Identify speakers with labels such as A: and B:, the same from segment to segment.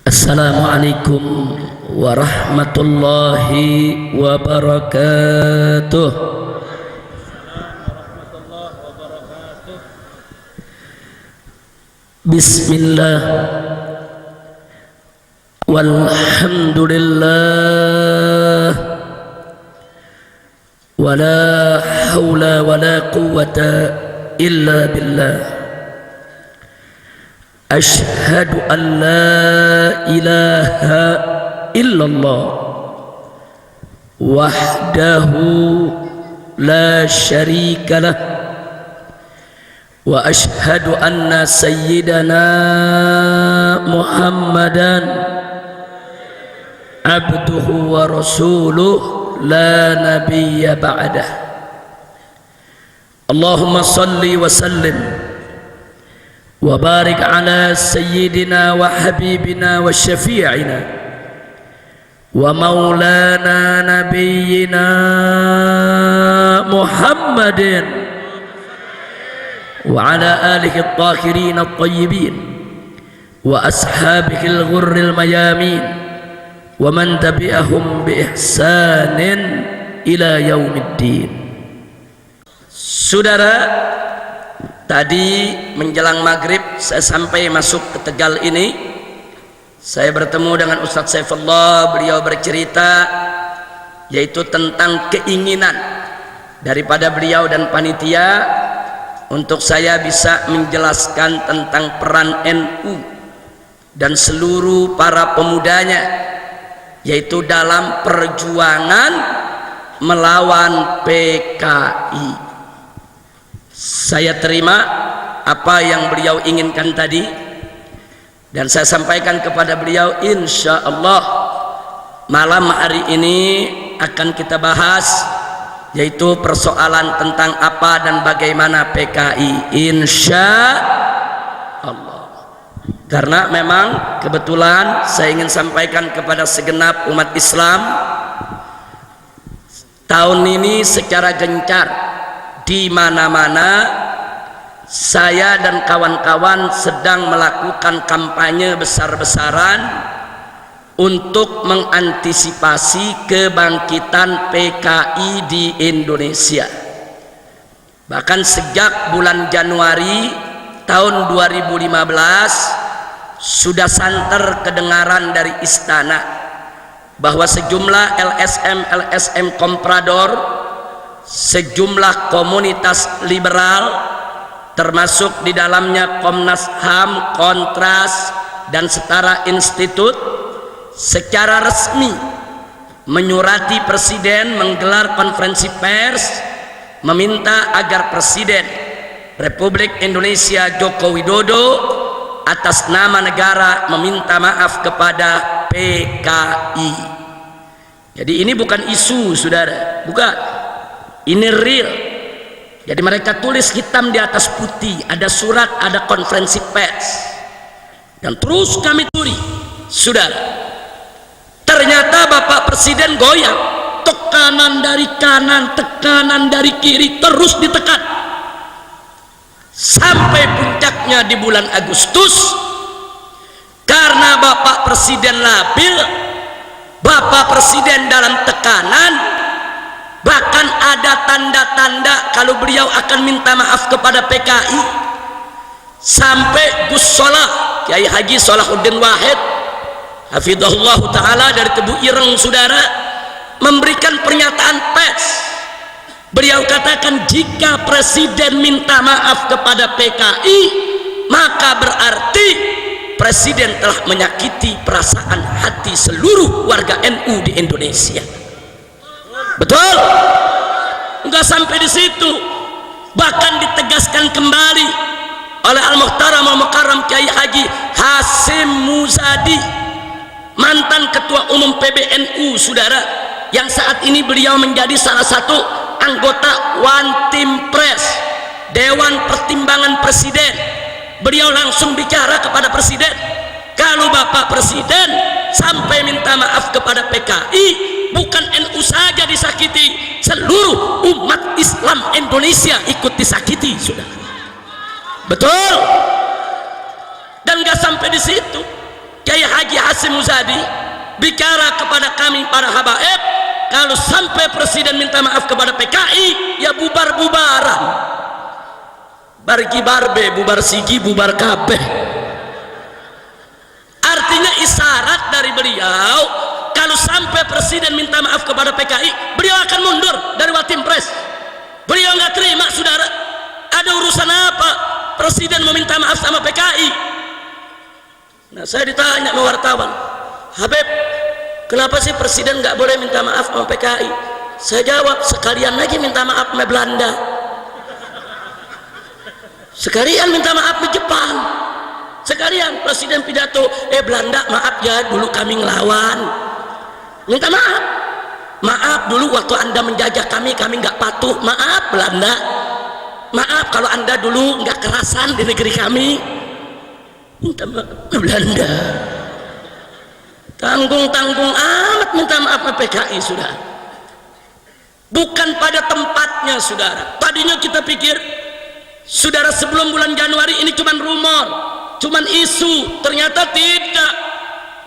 A: Assalamualaikum warahmatullahi wabarakatuh. Bismillah walhamdulillah wala hawla wala quwwata illa billah. Ashhadu an la ilaha illallah wahdahu la syarika lah wa ashhadu anna sayyidana Muhammadan abduhu wa rasuluh la nabiyya ba'dah. Allahumma salli wa sallim wa barik ala sayyidina wa habibina wa syafi'ina wa maulana nabiyyina Muhammadin wa ala alihi at-tahirin at-tayyibin wa ashabihi al-ghurril mayamin wa man tabi'ahum bi ihsanin ila yaumiddin. Saudara, tadi menjelang maghrib saya sampai masuk ke Tegal ini, saya bertemu dengan Ustadz Saifullah. Beliau bercerita yaitu tentang keinginan daripada beliau dan panitia untuk saya bisa menjelaskan tentang peran NU dan seluruh para pemudanya, yaitu dalam perjuangan melawan PKI. Saya terima apa yang beliau inginkan tadi dan saya sampaikan kepada beliau, insya Allah malam hari ini akan kita bahas yaitu persoalan tentang apa dan bagaimana PKI, insya Allah. Karena memang kebetulan saya ingin sampaikan kepada segenap umat Islam, tahun ini secara gencar di mana-mana saya dan kawan-kawan sedang melakukan kampanye besar-besaran untuk mengantisipasi kebangkitan PKI di Indonesia. Bahkan sejak bulan Januari tahun 2015 sudah santer kedengaran dari istana bahwa sejumlah LSM komprador, sejumlah komunitas liberal termasuk di dalamnya Komnas HAM, Kontras dan Setara Institut secara resmi menyurati Presiden, menggelar konferensi pers meminta agar Presiden Republik Indonesia Joko Widodo atas nama negara meminta maaf kepada PKI. Jadi ini bukan isu, saudara, bukan. Ini real. Jadi mereka tulis hitam di atas putih, ada surat, ada konferensi pers, dan terus kami turi, saudara. Ternyata Bapak Presiden goyang, tekanan dari kanan, tekanan dari kiri, terus ditekan sampai puncaknya di bulan Agustus. Karena Bapak Presiden labil, Bapak Presiden dalam tekanan, bahkan ada tanda-tanda kalau beliau akan minta maaf kepada PKI. Sampai Gus Solah, Kiai Haji Salahuddin Wahid hafizahullah ta'ala dari Tebu Ireng, saudara, memberikan pernyataan pers. Beliau katakan jika Presiden minta maaf kepada PKI, maka berarti Presiden telah menyakiti perasaan hati seluruh warga NU di Indonesia. Betul? Enggak sampai di situ, bahkan ditegaskan kembali oleh Al-Muhtaram Al-Mukarram Kiai Haji Hasim Muzadi, mantan Ketua Umum PBNU, saudara, yang saat ini beliau menjadi salah satu anggota One Team Press, Dewan Pertimbangan Presiden. Beliau langsung bicara kepada Presiden, kalau Bapak Presiden sampai minta maaf kepada PKI, bukan NU saja disakiti, seluruh umat Islam Indonesia ikut disakiti, sudah. Betul? Dan gak sampai di situ, Kiai Haji Hasyim Muzadi bicara kepada kami para habaib, kalau sampai presiden minta maaf kepada PKI, ya bubar-bubaran, bargi barbe, bubar sigi, bubar kabeh. Artinya isyarat dari beliau, kalau sampai presiden minta maaf kepada PKI, beliau akan mundur dari Watim-Pres. Beliau nggak terima, saudara. Ada urusan apa presiden meminta maaf sama PKI? Nah, saya ditanya sama wartawan, Habib, kenapa sih presiden nggak boleh minta maaf sama PKI? Saya jawab, sekalian lagi minta maaf sama Belanda, sekalian minta maaf sama Jepang, sekalian presiden pidato, Belanda maaf ya, dulu kami ngelawan, minta maaf, maaf dulu waktu anda menjajah kami nggak patuh, maaf Belanda, maaf kalau anda dulu nggak kerasan di negeri kami, minta maaf Belanda. Tanggung-tanggung amat minta maaf sama PKI, saudara. Bukan pada tempatnya, saudara. Tadinya kita pikir, saudara, sebelum bulan Januari ini cuman rumor, cuman isu. Ternyata tidak.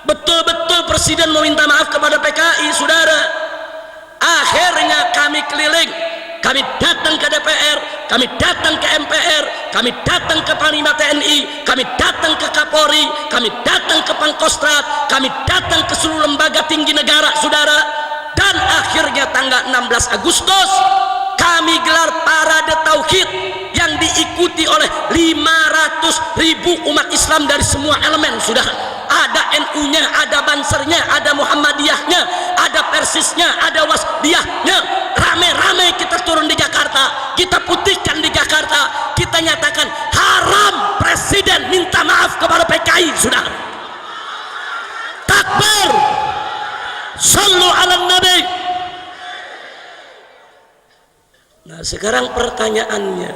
A: Betul-betul presiden mau minta maaf kepada PKI, saudara. Akhirnya kami keliling, kami datang ke DPR, kami datang ke MPR, kami datang ke Panglima TNI, kami datang ke Kapolri, kami datang ke Pangkostrat, kami datang ke seluruh lembaga tinggi negara, saudara. Dan akhirnya tanggal 16 Agustus kami gelar parade tauhid yang diikuti oleh 500.000 umat Islam dari semua elemen, saudara. Ada NU-nya, ada Bansernya, ada Muhammadiyahnya, ada Persisnya, ada Wasdiyahnya. Rame-rame kita turun di Jakarta, kita putihkan di Jakarta, kita nyatakan haram presiden minta maaf kepada PKI, saudara. Takbir, sallu ala nabi. Nah, sekarang pertanyaannya,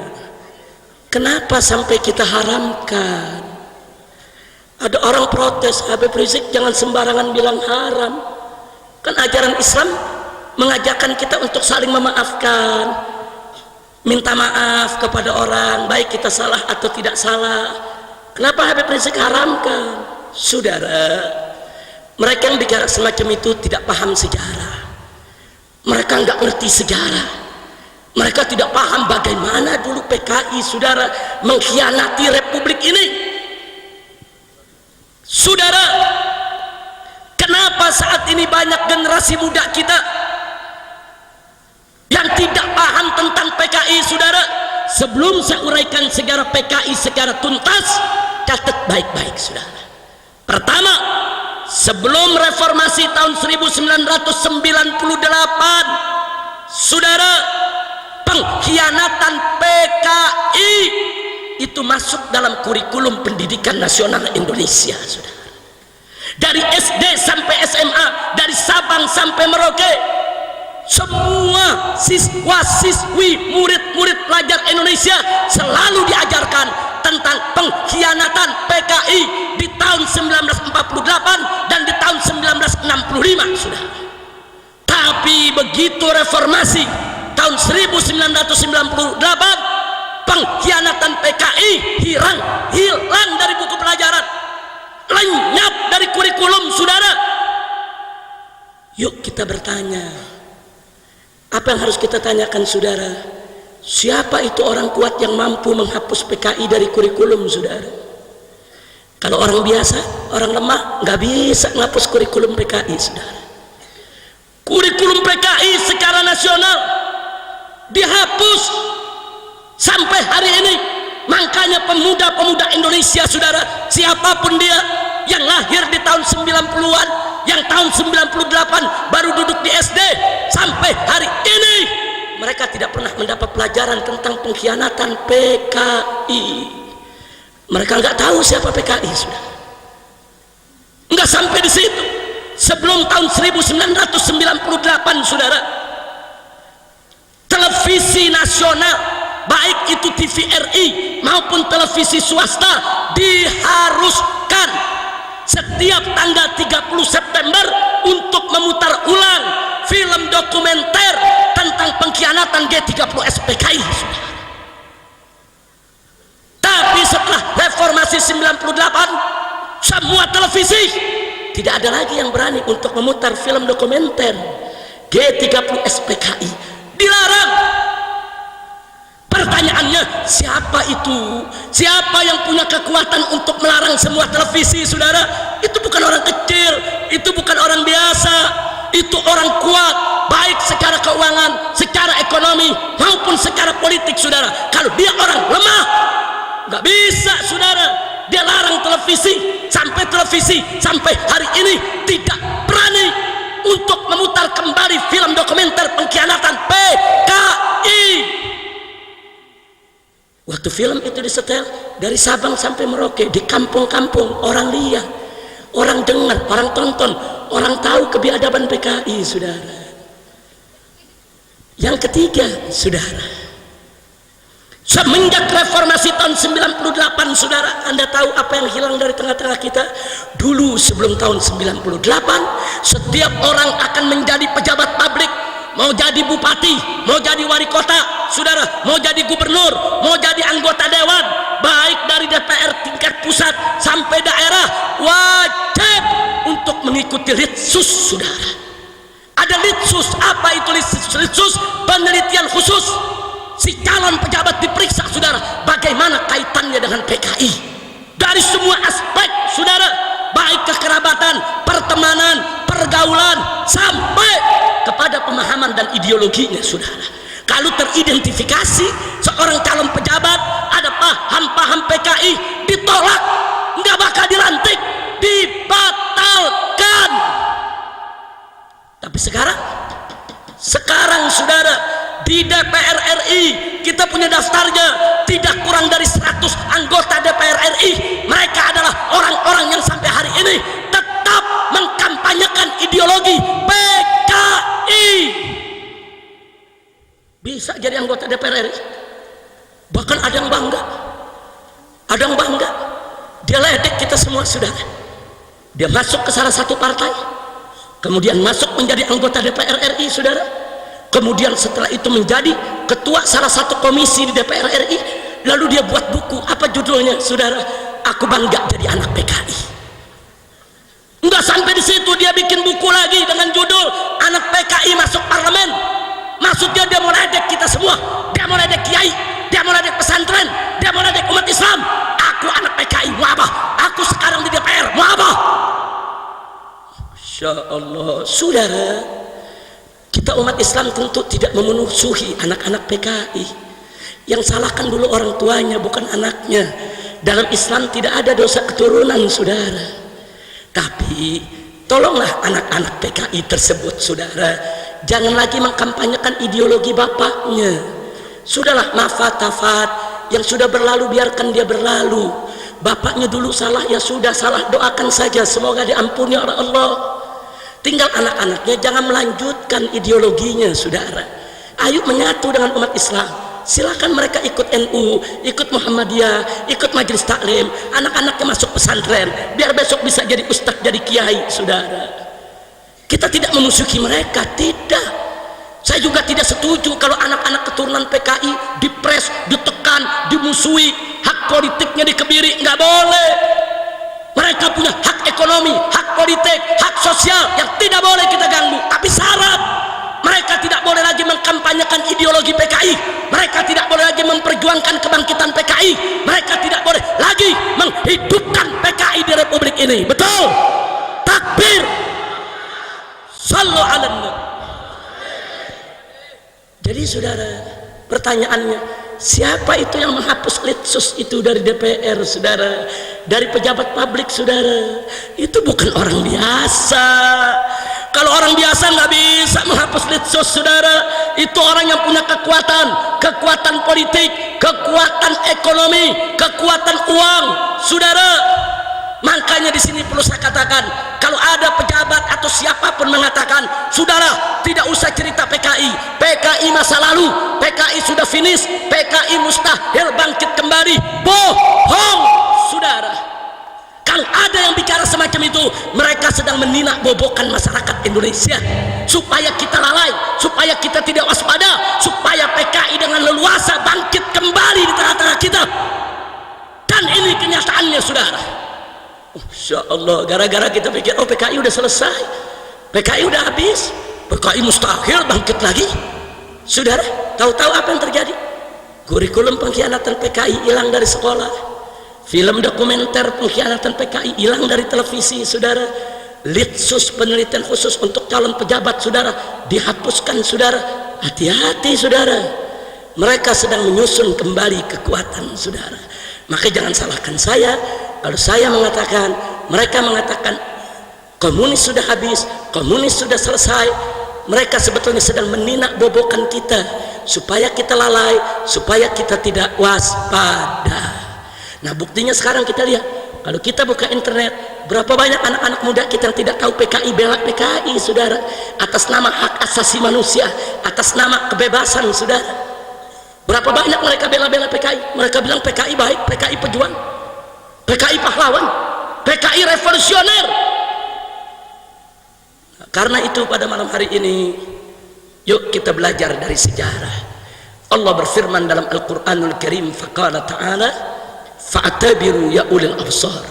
A: kenapa sampai kita haramkan? Ada orang protes, Habib Rizik jangan sembarangan bilang haram. Kan ajaran Islam mengajarkan kita untuk saling memaafkan, minta maaf kepada orang, baik kita salah atau tidak salah. Kenapa Habib Rizik haramkan? Saudara, mereka yang bicara semacam itu tidak paham sejarah, mereka nggak ngerti sejarah, mereka tidak paham bagaimana dulu PKI, saudara, mengkhianati republik ini. Saudara, kenapa saat ini banyak generasi muda kita yang tidak paham tentang PKI, saudara? Sebelum saya uraikan sejarah PKI secara tuntas, catat baik-baik, saudara. Pertama, sebelum reformasi tahun 1998, saudara, pengkhianatan PKI itu masuk dalam kurikulum pendidikan nasional Indonesia, saudara. Dari SD sampai SMA, dari Sabang sampai Merauke, semua siswa-siswi, murid-murid pelajar Indonesia selalu diajarkan tentang pengkhianatan PKI di tahun 1948 dan di tahun 1965, saudara. Tapi begitu reformasi tahun 1998, pengkhianatan PKI hilang dari buku pelajaran, lenyap dari kurikulum, saudara. Yuk kita bertanya, apa yang harus kita tanyakan, saudara? Siapa itu orang kuat yang mampu menghapus PKI dari kurikulum, saudara? Kalau orang biasa, orang lemah, nggak bisa menghapus kurikulum PKI, saudara. Kurikulum PKI secara nasional dihapus sampai hari ini. Makanya pemuda-pemuda Indonesia, saudara, siapapun dia yang lahir di tahun 90-an, yang tahun 98 baru duduk di SD, sampai hari ini mereka tidak pernah mendapat pelajaran tentang pengkhianatan PKI. Mereka nggak tahu siapa PKI, saudara. Nggak sampai di situ. Sebelum tahun 1998, saudara, televisi nasional, baik itu TVRI maupun televisi swasta, diharuskan setiap tanggal 30 September untuk memutar ulang film dokumenter tentang pengkhianatan G30S PKI, saudara. Tapi setelah reformasi 98, semua televisi tidak ada lagi yang berani untuk memutar film dokumenter. G30 SPKI dilarang. Pertanyaannya, siapa itu? Siapa yang punya kekuatan untuk melarang semua televisi, saudara? Itu bukan orang kecil, itu bukan orang biasa, itu orang kuat, baik secara keuangan, secara ekonomi, maupun secara politik, saudara. Kalau dia orang lemah, nggak bisa, saudara. Dia larang televisi, sampai hari ini tidak berani untuk memutar kembali film dokumenter pengkhianatan PKI. Waktu film itu disetel dari Sabang sampai Merauke, di kampung-kampung orang lihat, orang dengar, orang tonton, orang tahu kebiadaban PKI, saudara. Yang ketiga, saudara, semenjak reformasi tahun 98, saudara, Anda tahu apa yang hilang dari tengah-tengah kita? Dulu sebelum tahun 98, setiap orang akan menjadi pejabat publik, mau jadi bupati, mau jadi wali kota, saudara, mau jadi gubernur, mau jadi anggota dewan, baik dari DPR tingkat pusat sampai daerah, wajib untuk mengikuti litsus, saudara. Ada litsus. Apa itu litsus? Penelitian khusus. Si calon pejabat diperiksa, saudara, bagaimana kaitannya dengan PKI dari semua aspek, saudara, baik kekerabatan, pertemanan, pergaulan, sampai kepada pemahaman dan ideologinya, saudara. Kalau teridentifikasi seorang calon pejabat ada paham-paham PKI, ditolak, nggak bakal dilantik, dibatalkan. Tapi sekarang, saudara, di DPR RI kita punya daftarnya, tidak kurang dari 100 anggota DPR RI. Mereka adalah orang-orang yang sampai hari ini tetap mengkampanyekan ideologi PKI. Bisa jadi anggota DPR RI, bahkan ada yang bangga, dia ledek kita semua, saudara. Dia masuk ke salah satu partai, kemudian masuk menjadi anggota DPR RI, saudara. Kemudian setelah itu menjadi ketua salah satu komisi di DPR RI. Lalu dia buat buku, apa judulnya, saudara? Aku bangga jadi anak PKI. Enggak sampai di situ, dia bikin buku lagi dengan judul Anak PKI Masuk Parlemen. Maksudnya dia mau ledek kita semua, dia mau ledek kiai, dia mau ledek pesantren, dia mau ledek umat Islam. Aku anak PKI, mau apa? Aku sekarang di DPR, mau apa? Masya Allah, saudara. Kita umat Islam tentu tidak memusuhi anak-anak PKI. Yang salahkan dulu orang tuanya, bukan anaknya. Dalam Islam tidak ada dosa keturunan, saudara. Tapi tolonglah anak-anak PKI tersebut, saudara, jangan lagi mengkampanyekan ideologi bapaknya. Sudahlah, mafat-tafat yang sudah berlalu, biarkan dia berlalu. Bapaknya dulu salah, ya sudah salah, doakan saja semoga diampuni oleh Allah. Tinggal anak-anaknya jangan melanjutkan ideologinya, saudara. Ayo menyatu dengan umat Islam. Silakan mereka ikut NU, ikut Muhammadiyah, ikut majelis taklim. Anak-anaknya masuk pesantren, biar besok bisa jadi ustadz, jadi kiai, saudara. Kita tidak memusuhi mereka, tidak. Saya juga tidak setuju kalau anak-anak keturunan PKI dipres, ditekan, dimusuhi, hak politiknya dikebiri. Nggak boleh. Mereka punya hak ekonomi, hak politik, hak sosial yang tidak boleh kita ganggu. Tapi syarat, mereka tidak boleh lagi mengkampanyekan ideologi PKI. Mereka tidak boleh lagi memperjuangkan kebangkitan PKI. Mereka tidak boleh lagi menghidupkan PKI di Republik ini. Betul? Takbir. Sallu ala nabi. Jadi, saudara, pertanyaannya, siapa itu yang menghapus litsus itu dari DPR, saudara? Dari pejabat publik, saudara. Itu bukan orang biasa. Kalau orang biasa nggak bisa menghapus litsus, saudara. Itu orang yang punya kekuatan politik, kekuatan ekonomi, kekuatan uang, saudara. Makanya di sini perlu saya katakan, kalau ada pejabat atau siapapun mengatakan, sudahlah, tidak usah cerita PKI, PKI masa lalu, PKI sudah finish, PKI mustahil bangkit kembali, bohong, saudara. Kalau ada yang bicara semacam itu, mereka sedang meninak bobokan masyarakat Indonesia, supaya kita lalai, supaya kita tidak waspada, supaya PKI dengan leluasa bangkit kembali di tengah-tengah kita. Dan ini kenyataannya, saudara. Insya Allah, gara-gara kita pikir oh PKI udah selesai, PKI udah habis, PKI mustahil bangkit lagi. Saudara, tahu-tahu apa yang terjadi? Kurikulum pengkhianatan PKI hilang dari sekolah, film dokumenter pengkhianatan PKI hilang dari televisi. Saudara, litsus penelitian khusus untuk calon pejabat saudara dihapuskan. Saudara, hati-hati saudara, mereka sedang menyusun kembali kekuatan saudara. Maka jangan salahkan saya kalau saya mengatakan, mereka mengatakan komunis sudah habis, komunis sudah selesai. Mereka sebetulnya sedang meninak bobokan kita supaya kita lalai, supaya kita tidak waspada. Nah buktinya sekarang kita lihat, kalau kita buka internet, berapa banyak anak-anak muda kita yang tidak tahu PKI, bela PKI saudara, atas nama hak asasi manusia, atas nama kebebasan saudara. Berapa banyak mereka bela-bela PKI, mereka bilang PKI baik, PKI pejuang, PKI pahlawan, PKI revolusioner. Nah, karena itu pada malam hari ini yuk kita belajar dari sejarah. Allah berfirman dalam Al-Quranul Karim, faqala ta'ala fa'tabiru ya ulil absar.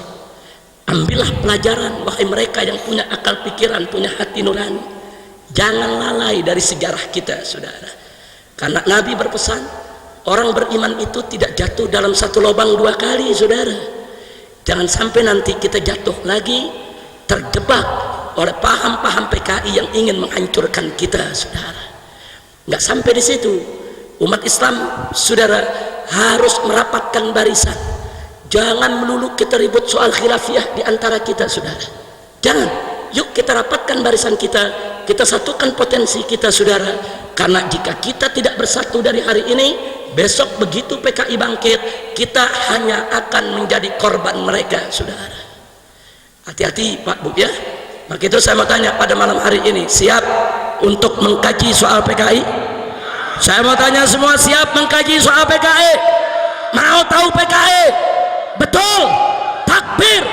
A: Ambillah pelajaran wahai mereka yang punya akal pikiran, punya hati nurani. Jangan lalai dari sejarah kita saudara. Karena Nabi berpesan, orang beriman itu tidak jatuh dalam satu lubang dua kali saudara. Jangan sampai nanti kita jatuh lagi, terjebak oleh paham-paham PKI yang ingin menghancurkan kita saudara. Nggak sampai di situ, umat Islam saudara harus merapatkan barisan. Jangan melulu kita ribut soal khilafiyah di antara kita saudara. Jangan, yuk kita rapatkan barisan kita satukan potensi kita saudara. Karena jika kita tidak bersatu dari hari ini, besok begitu PKI bangkit, kita hanya akan menjadi korban mereka saudara. Hati-hati Pak Bu ya. Maka itu saya mau tanya pada malam hari ini, siap untuk mengkaji soal PKI? Saya mau tanya semua, siap mengkaji soal PKI? Mau tahu PKI? Betul, takbir,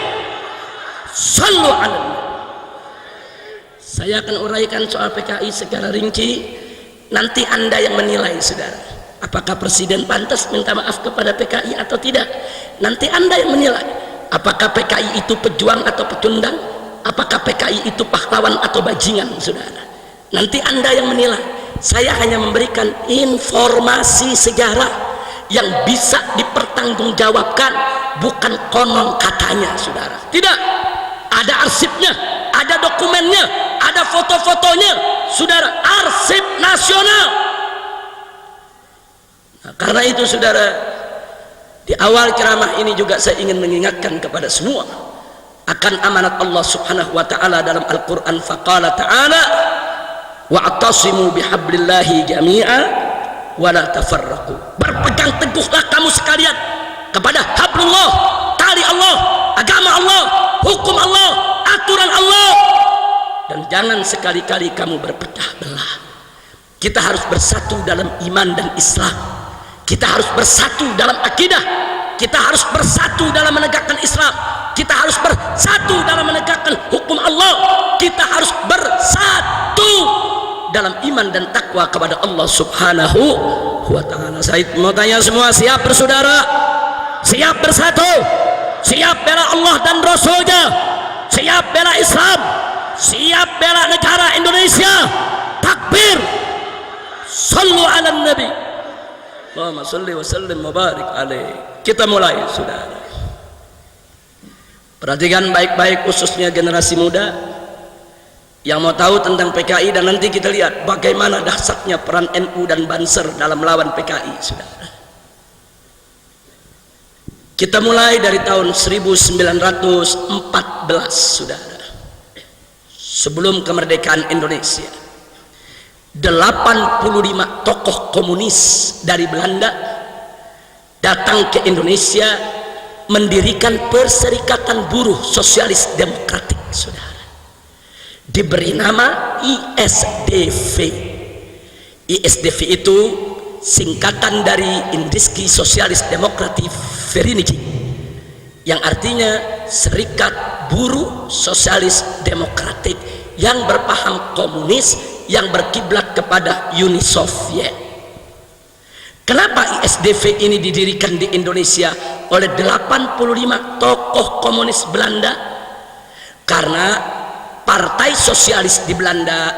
A: sallu ala. Saya akan uraikan soal PKI secara rinci. Nanti Anda yang menilai saudara, apakah presiden pantas minta maaf kepada PKI atau tidak. Nanti Anda yang menilai, apakah PKI itu pejuang atau pecundang, apakah PKI itu pahlawan atau bajingan saudara. Nanti Anda yang menilai. Saya hanya memberikan informasi sejarah yang bisa dipertanggungjawabkan, bukan konon katanya saudara. Tidak, ada arsipnya, ada dokumennya, ada foto-fotonya saudara, arsip nasional. Nah, karena itu saudara, di awal ceramah ini juga saya ingin mengingatkan kepada semua akan amanat Allah Subhanahu wa taala dalam Al-Qur'an. Faqala ta'ala wa'tasimu bihablillahi jami'a wa la tafarraqu. Berpegang teguhlah kamu sekalian kepada hablullah, tali Allah, agama Allah, hukum Allah, aturan Allah, dan jangan sekali-kali kamu berpecah belah. Kita harus bersatu dalam iman dan Islam, kita harus bersatu dalam akidah, kita harus bersatu dalam menegakkan Islam, kita harus bersatu dalam menegakkan hukum Allah, kita harus bersatu dalam iman dan takwa kepada Allah Subhanahu wa ta'ala. Saya mau tanya semua, siap bersaudara, siap bersatu, siap bela Allah dan Rasulnya, siap bela Islam, siap bela negara Indonesia? Takbir, sallu ala nabi, Allahumma salli wa sallim wa barik alaih. Kita mulai saudara. Perhatikan baik-baik khususnya generasi muda yang mau tahu tentang PKI, dan nanti kita lihat bagaimana dahsyatnya peran NU dan Banser dalam melawan PKI saudara. Kita mulai dari tahun 1914 saudara, sebelum kemerdekaan Indonesia. 85 tokoh komunis dari Belanda datang ke Indonesia mendirikan Perserikatan Buruh Sosialis Demokratik saudara, diberi nama ISDV. ISDV itu singkatan dari Industri Sosialis Demokratik Verinci, yang artinya Serikat Buruh Sosialis Demokratik yang berpaham komunis, yang berkiblat kepada Uni Soviet. Kenapa ISDV ini didirikan di Indonesia oleh 85 tokoh komunis Belanda? Karena Partai Sosialis di Belanda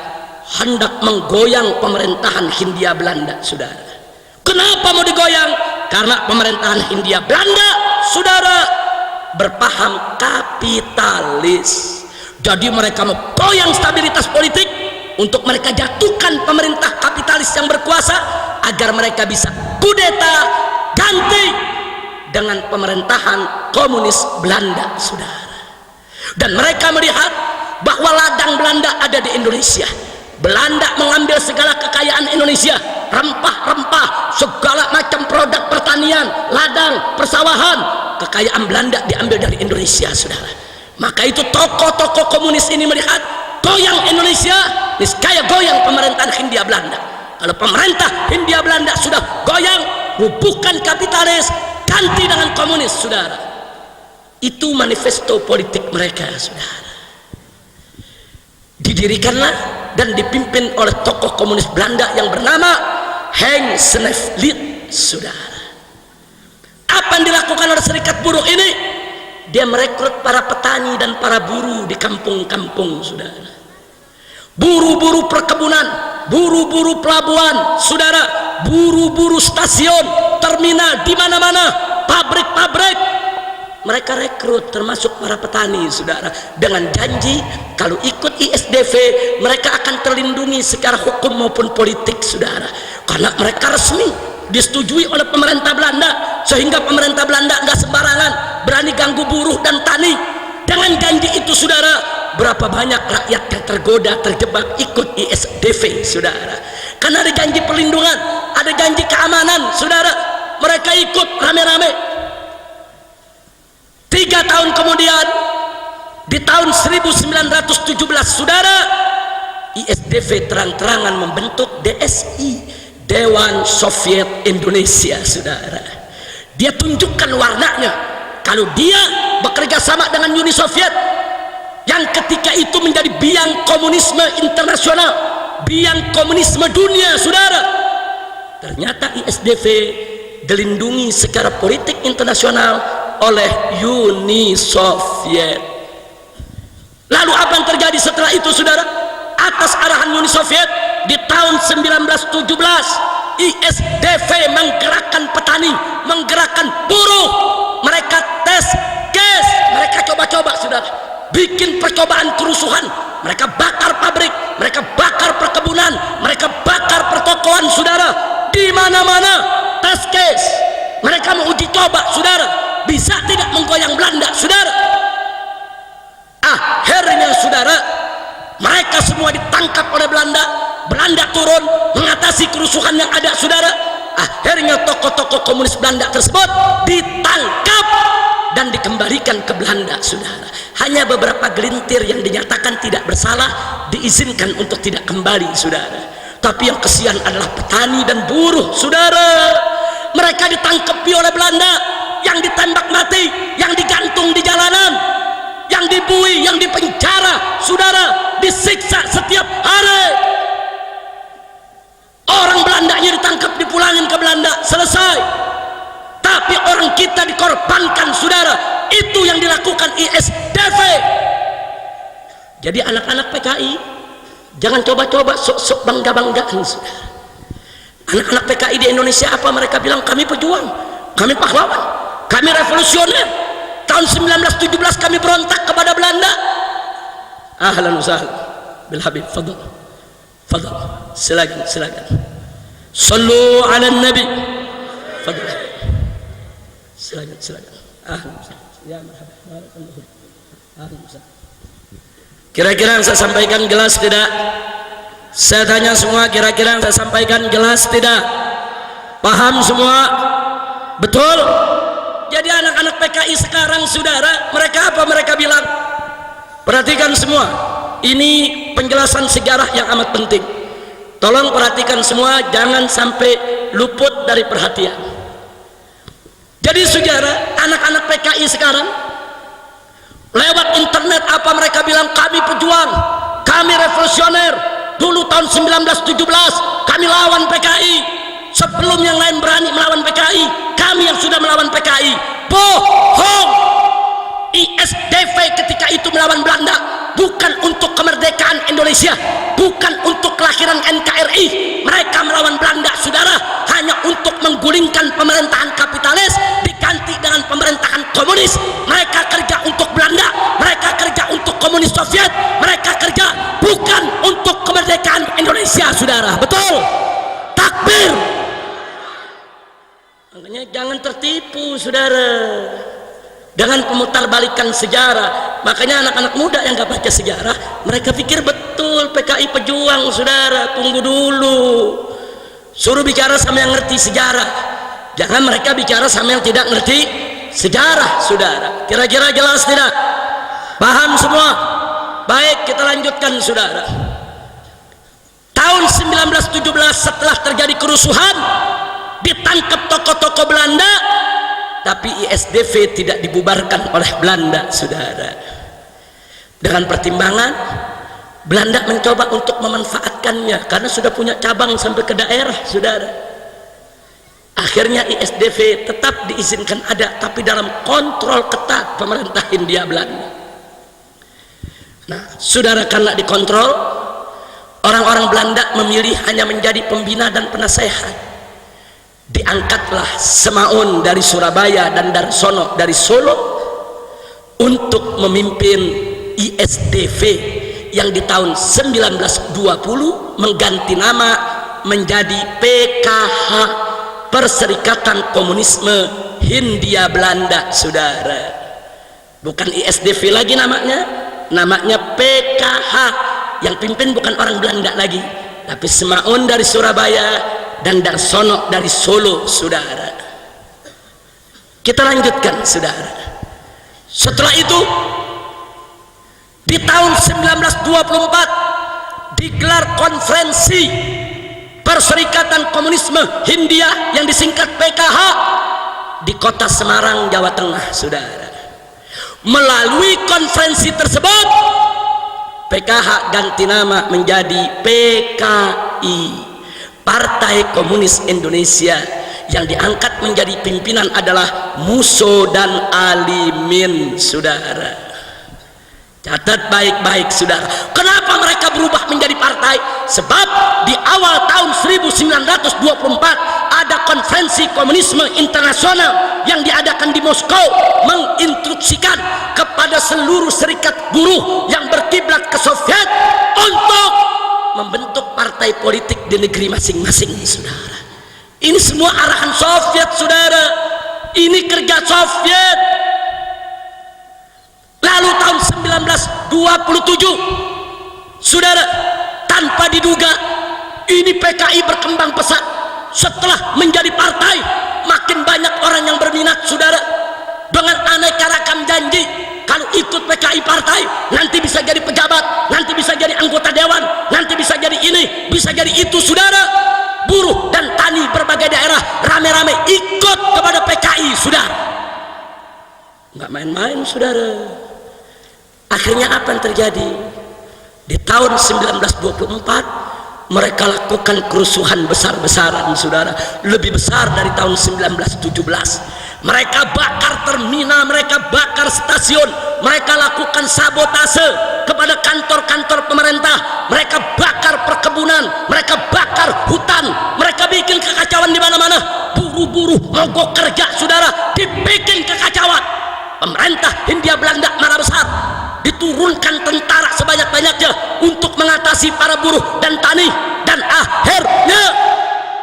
A: hendak menggoyang pemerintahan Hindia Belanda, saudara. Kenapa mau digoyang? Karena pemerintahan Hindia Belanda, saudara, berpaham kapitalis. Jadi mereka mau goyang stabilitas politik untuk mereka jatuhkan pemerintah kapitalis yang berkuasa, agar mereka bisa kudeta ganti dengan pemerintahan komunis Belanda, saudara. Dan mereka melihat bahwa ladang Belanda ada di Indonesia. Belanda mengambil segala kekayaan Indonesia, rempah-rempah, segala macam produk pertanian, ladang, persawahan, kekayaan Belanda diambil dari Indonesia, saudara. Maka itu tokoh-tokoh komunis ini melihat goyang Indonesia, niscaya goyang pemerintahan Hindia Belanda. Kalau pemerintah Hindia Belanda sudah goyang, rubuhkan kapitalis, ganti dengan komunis, saudara. Itu manifesto politik mereka, saudara. Didirikanlah dan dipimpin oleh tokoh komunis Belanda yang bernama Henk Sneevliet, saudara. Apa yang dilakukan oleh serikat buruh ini? Dia merekrut para petani dan para buruh di kampung-kampung, saudara. Buru-buru perkebunan, buru-buru pelabuhan, saudara, buru-buru stasiun, terminal, di mana-mana, pabrik-pabrik, mereka rekrut, termasuk para petani, saudara, dengan janji kalau ikut ISDV mereka akan terlindungi secara hukum maupun politik, saudara, karena mereka resmi disetujui oleh pemerintah Belanda, sehingga pemerintah Belanda nggak sembarangan berani ganggu buruh dan tani. Dengan janji itu, saudara, berapa banyak rakyat yang tergoda, terjebak ikut ISDV, saudara, karena ada janji perlindungan, ada janji keamanan, saudara. Mereka ikut rame-rame. 3 tahun kemudian, di tahun 1917, saudara, ISDV terang-terangan membentuk DSI, Dewan Soviet Indonesia, saudara. Dia tunjukkan warnanya kalau dia bekerja sama dengan Uni Soviet yang ketika itu menjadi biang komunisme internasional, biang komunisme dunia, saudara. Ternyata ISDV dilindungi secara politik internasional oleh Uni Soviet. Lalu apa yang terjadi setelah itu, saudara? Atas arahan Uni Soviet, di tahun 1917 ISDV menggerakkan petani, menggerakkan buruh. Mereka tes gas, mereka coba-coba, saudara, bikin percobaan kerusuhan. Mereka bakar pabrik, mereka bakar perkebunan, mereka bakar pertokoan, saudara. Di mana-mana tes gas. Mereka mau uji coba, saudara, bisa tidak menggoyang Belanda, saudara. Akhirnya, saudara, mereka semua ditangkap oleh Belanda. Belanda turun mengatasi kerusuhan yang ada, saudara. Akhirnya tokoh-tokoh komunis Belanda tersebut ditangkap dan dikembalikan ke Belanda, saudara. Hanya beberapa gelintir yang dinyatakan tidak bersalah diizinkan untuk tidak kembali, saudara. Tapi yang kesian adalah petani dan buruh, saudara. Mereka ditangkapi oleh Belanda, yang ditembak mati, yang digantung di jalanan, yang dibui, yang dipenjara, saudara, disiksa setiap hari. Orang Belandanya ditangkap, dipulangin ke Belanda, selesai. Tapi orang kita dikorbankan, saudara. Itu yang dilakukan ISDV. Jadi anak-anak PKI jangan coba-coba sok-sok bangga-banggaan, saudara. Anak-anak PKI di Indonesia apa mereka bilang? Kami pejuang, kami pahlawan, kami revolusioner. Tahun 1917 kami berontak kepada Belanda. Ahlan wa sahlan bil habib, fadhal. Fadhal, silakan, silakan. Sallu ala nabi. Fadhal. Silakan, silakan. Ahlan wa sahlan. Ya marhaban. Barakallahu. Ahlan wa sahlan. Kira-kira yang saya sampaikan jelas tidak? Saya tanya semua, kira-kira yang saya sampaikan jelas tidak? Paham semua? Betul? Jadi anak-anak PKI sekarang, saudara, mereka apa mereka bilang? Perhatikan semua, ini penjelasan sejarah yang amat penting. Tolong perhatikan semua, jangan sampai luput dari perhatian. Jadi saudara, anak-anak PKI sekarang lewat internet apa mereka bilang? Kami pejuang, kami revolusioner. Dulu tahun 1917 kami lawan PKI, sebelum yang lain berani melawan PKI, kami yang sudah melawan PKI. Bohong. ISDV ketika itu melawan Belanda bukan untuk kemerdekaan Indonesia, bukan untuk kelahiran NKRI. Mereka melawan Belanda, saudara, hanya untuk menggulingkan pemerintahan kapitalis diganti dengan pemerintahan komunis. Mereka kerja untuk Belanda, mereka kerja untuk komunis Soviet, mereka kerja bukan untuk kemerdekaan Indonesia, saudara. Betul? Takbir. Makanya jangan tertipu, saudara, dengan pemutarbalikan sejarah. Makanya anak-anak muda yang gak baca sejarah, mereka pikir betul PKI pejuang, saudara. Tunggu dulu, suruh bicara sama yang ngerti sejarah, jangan mereka bicara sama yang tidak ngerti sejarah, saudara. Kira-kira jelas tidak? Paham semua? Baik, kita lanjutkan, saudara. Tahun 1917 setelah terjadi kerusuhan, ditangkap tokoh-tokoh Belanda, tapi ISDV tidak dibubarkan oleh Belanda, saudara. Dengan pertimbangan Belanda mencoba untuk memanfaatkannya karena sudah punya cabang sampai ke daerah, saudara. Akhirnya ISDV tetap diizinkan ada, tapi dalam kontrol ketat pemerintah Hindia Belanda. Nah, saudara, karena dikontrol, orang-orang Belanda memilih hanya menjadi pembina dan penasehat. Diangkatlah Semaun dari Surabaya dan Darsono dari Solo untuk memimpin ISDV yang di tahun 1920 mengganti nama menjadi PKH, Perserikatan Komunisme Hindia Belanda, saudara. Bukan ISDV lagi namanya, namanya PKH. Yang pimpin bukan orang Belanda lagi, tapi Semaun dari Surabaya dan Darsono dari Solo, saudara. Kita lanjutkan, saudara. Setelah itu di tahun 1924 digelar konferensi Perserikatan Komunisme Hindia yang disingkat PKH di kota Semarang, Jawa Tengah, saudara. Melalui konferensi tersebut PKH ganti nama menjadi PKI, Partai Komunis Indonesia, yang diangkat menjadi pimpinan adalah Musso dan Alimin, saudara. Catat baik-baik, saudara. Kenapa mereka berubah menjadi partai? Sebab di awal tahun 1924 ada konferensi komunisme internasional yang diadakan di Moskow, menginstruksikan kepada seluruh serikat buruh yang berkiblat ke Soviet untuk membentuk partai politik di negeri masing-masing, saudara. Ini semua arahan Soviet, saudara. Ini kerja Soviet. Lalu tahun 1927, saudara, tanpa diduga ini PKI berkembang pesat. Setelah menjadi partai, makin banyak orang yang berminat, saudara, dengan aneka ragam janji. Kalau ikut PKI partai, nanti bisa jadi pejabat, nanti bisa jadi anggota dewan, nanti bisa jadi ini, bisa jadi itu, saudara. Buruh dan tani berbagai daerah rame-rame ikut kepada PKI, saudara. Nggak main-main, saudara. Akhirnya apa yang terjadi? Di tahun 1924 mereka lakukan kerusuhan besar-besaran, saudara, lebih besar dari tahun 1917. Mereka bakar terminal, mereka bakar stasiun, mereka lakukan sabotase kepada kantor-kantor pemerintah, mereka bakar perkebunan, mereka bakar hutan, mereka bikin kekacauan di mana-mana. Buruh-buruh mogok kerja, saudara, dibikin kekacauan. Pemerintah Hindia Belanda marah besar, diturunkan tentara sebanyak-banyaknya untuk mengatasi para buruh dan tani, dan akhirnya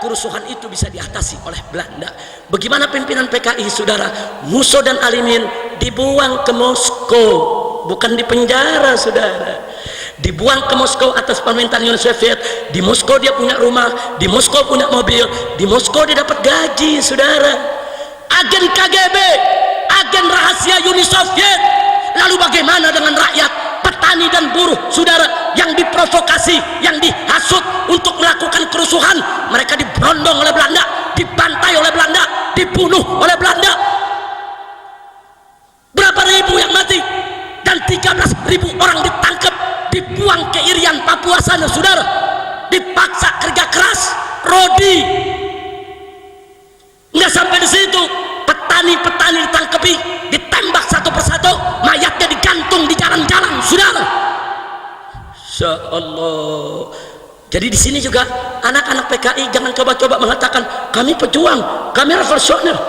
A: kerusuhan itu bisa diatasi oleh Belanda. Bagaimana pimpinan PKI, saudara? Musso dan Alimin dibuang ke Moskow, bukan di penjara, saudara. Dibuang ke Moskow atas permintaan Uni Soviet. Di Moskow dia punya rumah, di Moskow punya mobil, di Moskow dia dapat gaji, saudara. Agen KGB, agen rahasia Uni Soviet. Lalu bagaimana dengan rakyat, petani dan buruh, saudara, yang diprovokasi, yang dihasut untuk melakukan kerusuhan? Mereka diberondong oleh Belanda, dibantai oleh Belanda, dibunuh oleh Belanda. Berapa ribu yang mati dan 13.000 orang ditangkap, dibuang ke Irian, Papua sana, saudara. Dipaksa kerja keras, rodi, Nggak sampai di situ, petani-petani ditangkapi, ditembak satu persatu, mayatnya digantung di jalan-jalan, saudara. Insya Allah. Jadi di sini juga anak-anak PKI jangan coba-coba mengatakan kami pejuang, kami revolusioner.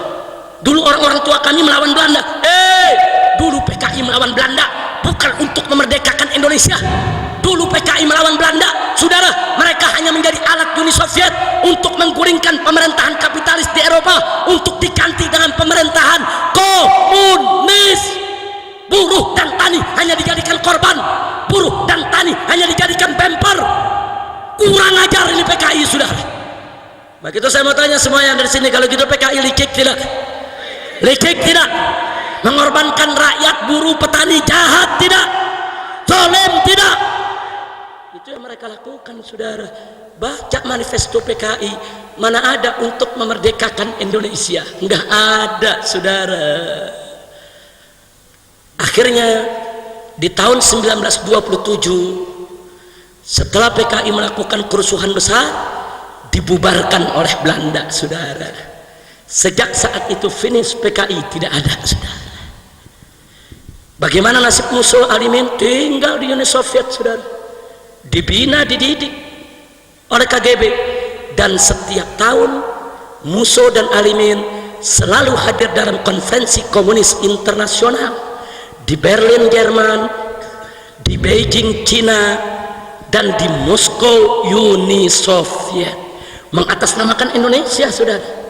A: Dulu orang-orang tua kami melawan Belanda. Dulu PKI melawan Belanda bukan untuk memerdekakan Indonesia. Dulu PKI melawan Belanda, saudara, mereka hanya menjadi alat Uni Soviet untuk menggulingkan pemerintahan kapitalis di Eropa untuk diganti dengan pemerintahan komunis. Buruh dan tani hanya dijadikan korban, buruh dan tani hanya dijadikan bemper. Kurang ajar ini PKI, saudara. Begitu saya mau tanya semua yang dari sini, kalau gitu PKI likik tidak? Likik tidak? Mengorbankan rakyat, buruh, petani, jahat tidak? Zalim tidak? Itu yang mereka lakukan, saudara. Baca manifesto PKI, mana ada untuk memerdekakan Indonesia? Enggak ada, saudara. Akhirnya di tahun 1927, setelah PKI melakukan kerusuhan besar, dibubarkan oleh Belanda, saudara. Sejak saat itu finish PKI tidak ada, saudara. Bagaimana nasib Musso Alimin? Tinggal di Uni Soviet, saudara. Dibina, dididik oleh KGB, dan setiap tahun Musso dan Alimin selalu hadir dalam konferensi komunis internasional di Berlin, Jerman, di Beijing, Cina, dan di Moskow, Uni Soviet, mengatasnamakan Indonesia, saudara.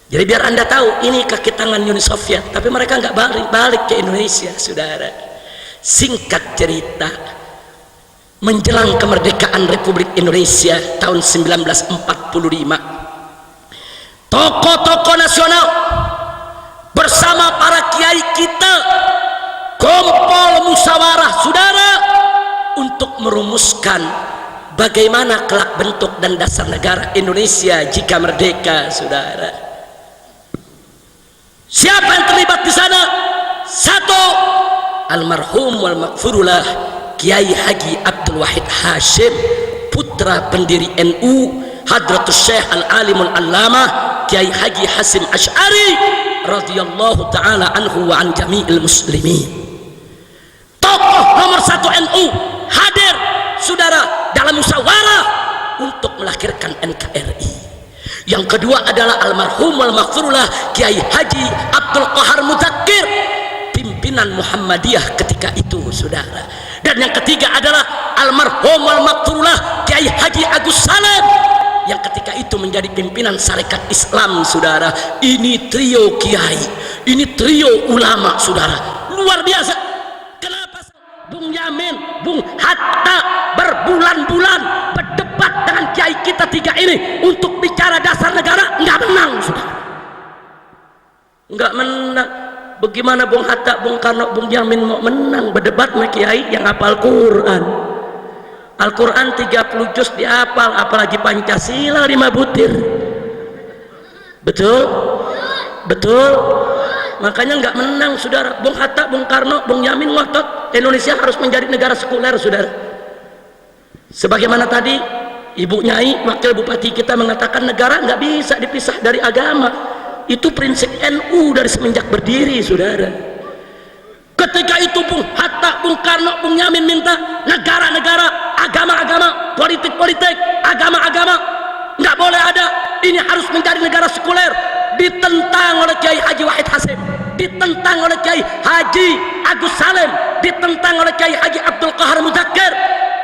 A: Jadi biar anda tahu ini kaki tangan Uni Soviet, tapi mereka nggak balik ke Indonesia, saudara. Singkat cerita, menjelang kemerdekaan Republik Indonesia tahun 1945, tokoh-tokoh nasional bersama para kiai kita kumpul musyawarah, saudara, untuk merumuskan bagaimana kelak bentuk dan dasar negara Indonesia jika merdeka, saudara. Siapa yang terlibat di sana? Satu, almarhum wal maghfurullah Kiai Haji Abdul Wahid Hashim, putra pendiri NU, Hadratus Syekh Al-Alimul Allamah Kiai Haji Hasim Asy'ari radhiyallahu taala anhu wa an jami'il muslimin. Tokoh nomor satu NU hadir, saudara, dalam musyawarah untuk melahirkan NKRI. Yang kedua adalah almarhum wal maghfurullah Kiai Haji Abdul Qahar Mudzakkir, pimpinan Muhammadiyah ketika itu, saudara. Dan yang ketiga adalah almarhum wal maghfurullah Kiai Haji Agus Salim, yang ketika itu menjadi pimpinan Sarekat Islam, saudara. Ini trio kiai, ini trio ulama, saudara, luar biasa. Bung Yamin, Bung Hatta berbulan-bulan berdebat dengan kiai kita tiga ini untuk bicara dasar negara, nggak menang, sudah. Nggak menang. Bagaimana Bung Hatta, Bung Karno, Bung Yamin mau menang berdebat sama kiai yang hafal Quran? Al-Quran 30 juz dihafal, apalagi Pancasila 5 butir. Betul? Betul? Makanya nggak menang, saudara. Bung Hatta, Bung Karno, Bung Yamin ngotot Indonesia harus menjadi negara sekuler, saudara. Sebagaimana tadi Ibu Nyai, wakil bupati kita mengatakan negara nggak bisa dipisah dari agama. Itu prinsip NU dari semenjak berdiri, saudara. Ketika itu Bung Hatta, Bung Karno, Bung Yamin minta negara-negara, agama-agama, politik-politik, agama-agama nggak boleh ada. Ini harus menjadi negara sekuler. Ditentang oleh Kiai Haji Wahid Hasim, ditentang oleh Kiai Haji Agus Salim, ditentang oleh Kiai Haji Abdul Qahar Mudzakkir.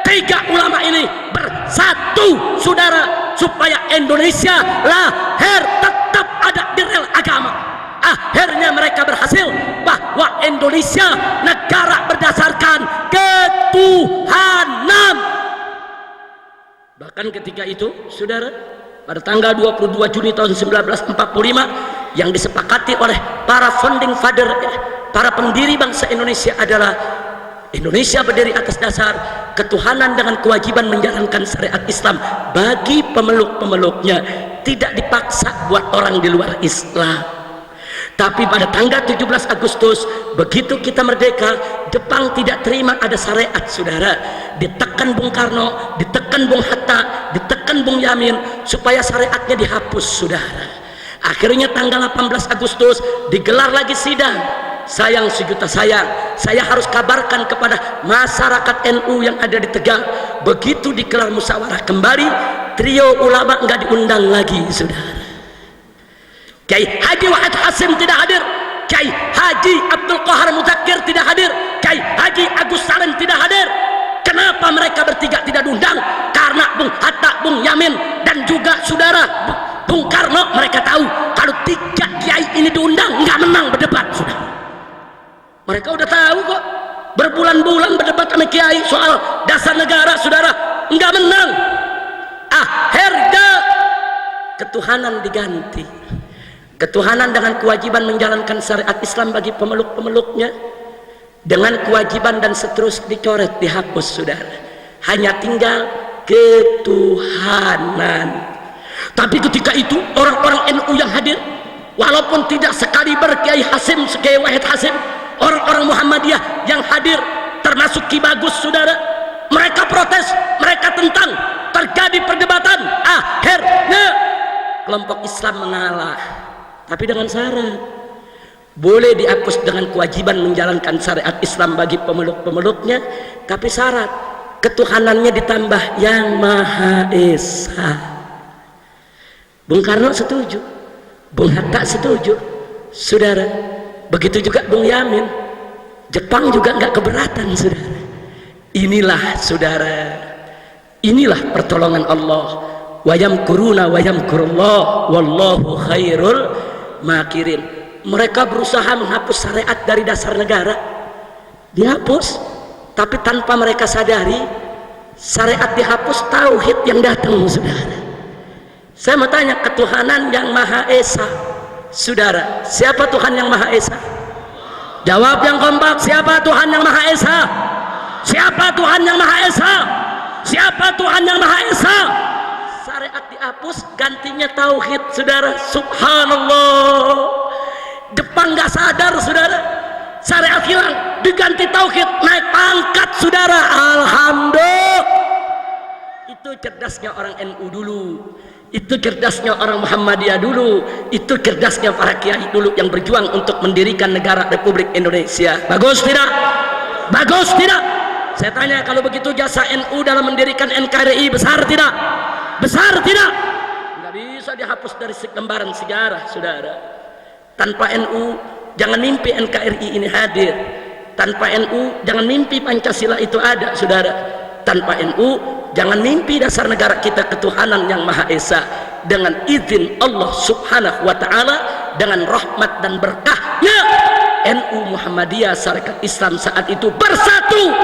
A: Tiga ulama ini bersatu, saudara, supaya Indonesia lahir tetap ada di rel agama. Akhirnya mereka berhasil bahwa Indonesia negara berdasarkan ketuhanan. Bahkan ketika itu, saudara, pada tanggal 22 Juni tahun 1945 yang disepakati oleh para founding father, para pendiri bangsa Indonesia adalah Indonesia berdiri atas dasar ketuhanan dengan kewajiban menjalankan syariat Islam bagi pemeluk-pemeluknya, tidak dipaksa buat orang di luar Islam. Tapi pada tanggal 17 Agustus begitu kita merdeka, Jepang tidak terima ada syariat, saudara. Ditekan Bung Karno, ditekan Bung Hatta, ditekan Bung Yamin supaya syariatnya dihapus, saudara. Akhirnya tanggal 18 Agustus digelar lagi sidang. Sayang sejuta sayang, saya harus kabarkan kepada masyarakat NU yang ada di Tegal, begitu digelar musyawarah kembali, trio ulama enggak diundang lagi, saudara. Kiai Haji Wahid Hasim tidak hadir, Kiai Haji Abdul Qahar Mudzakkir tidak hadir, Kiai Haji Agus Salim tidak hadir. Kenapa mereka bertiga tidak diundang? Karena Bung Hatta, Bung Yamin, dan juga saudara Bung Karno, mereka tahu kalau tiga kiai ini diundang nggak menang berdebat, saudara. Mereka udah tahu kok, berbulan-bulan berdebat sama kiai soal dasar negara, saudara, nggak menang. Akhirnya ketuhanan diganti. Ketuhanan dengan kewajiban menjalankan syariat Islam bagi pemeluk-pemeluknya, dengan kewajiban dan seterusnya dicoret, dihapus, saudara. Hanya tinggal ketuhanan. Tapi ketika itu orang-orang NU yang hadir, walaupun tidak sekaliber Kiai Hasim, Kiai Wahid Hasim, orang-orang Muhammadiyah yang hadir termasuk Ki Bagus, saudara, mereka protes, mereka tentang, terjadi perdebatan. Akhirnya kelompok Islam mengalah, tapi dengan syarat boleh dihapus dengan kewajiban menjalankan syariat Islam bagi pemeluk-pemeluknya, tapi syarat ketuhanannya ditambah yang Maha Esa. Bung Karno setuju, Bung Hatta setuju, saudara. Begitu juga Bung Yamin. Jepang juga nggak keberatan, saudara. Inilah, saudara, inilah pertolongan Allah. Wa yamkuruna wa yamkurullah wallahu khairul makirin. Mereka berusaha menghapus syariat dari dasar negara, dihapus, tapi tanpa mereka sadari syariat dihapus, tauhid yang datang, saudara. Saya mau tanya, ketuhanan yang Maha Esa, saudara, siapa Tuhan yang Maha Esa? Jawab yang kompak, siapa Tuhan yang Maha Esa? Siapa Tuhan yang Maha Esa? Siapa Tuhan yang Maha Esa? Syariat dihapus, gantinya tauhid, saudara. Subhanallah. Jepang nggak sadar, saudara, syariat hilang, diganti tauhid, naik pangkat, saudara. Alhamdulillah. Itu cerdasnya orang NU dulu, itu cerdasnya orang Muhammadiyah dulu, itu cerdasnya para kiai dulu yang berjuang untuk mendirikan negara Republik Indonesia. Bagus tidak? Bagus tidak? Saya tanya, kalau begitu jasa NU dalam mendirikan NKRI besar tidak? Besar tidak? Nggak bisa dihapus dari lembaran sejarah, saudara. Tanpa NU jangan mimpi NKRI ini hadir. Tanpa NU jangan mimpi Pancasila itu ada, saudara. Tanpa NU jangan mimpi dasar negara kita ketuhanan yang Maha Esa. Dengan izin Allah Subhanahu wa Ta'ala, dengan rahmat dan berkahnya, NU Muhammadiyah Syarikat Islam saat itu bersatu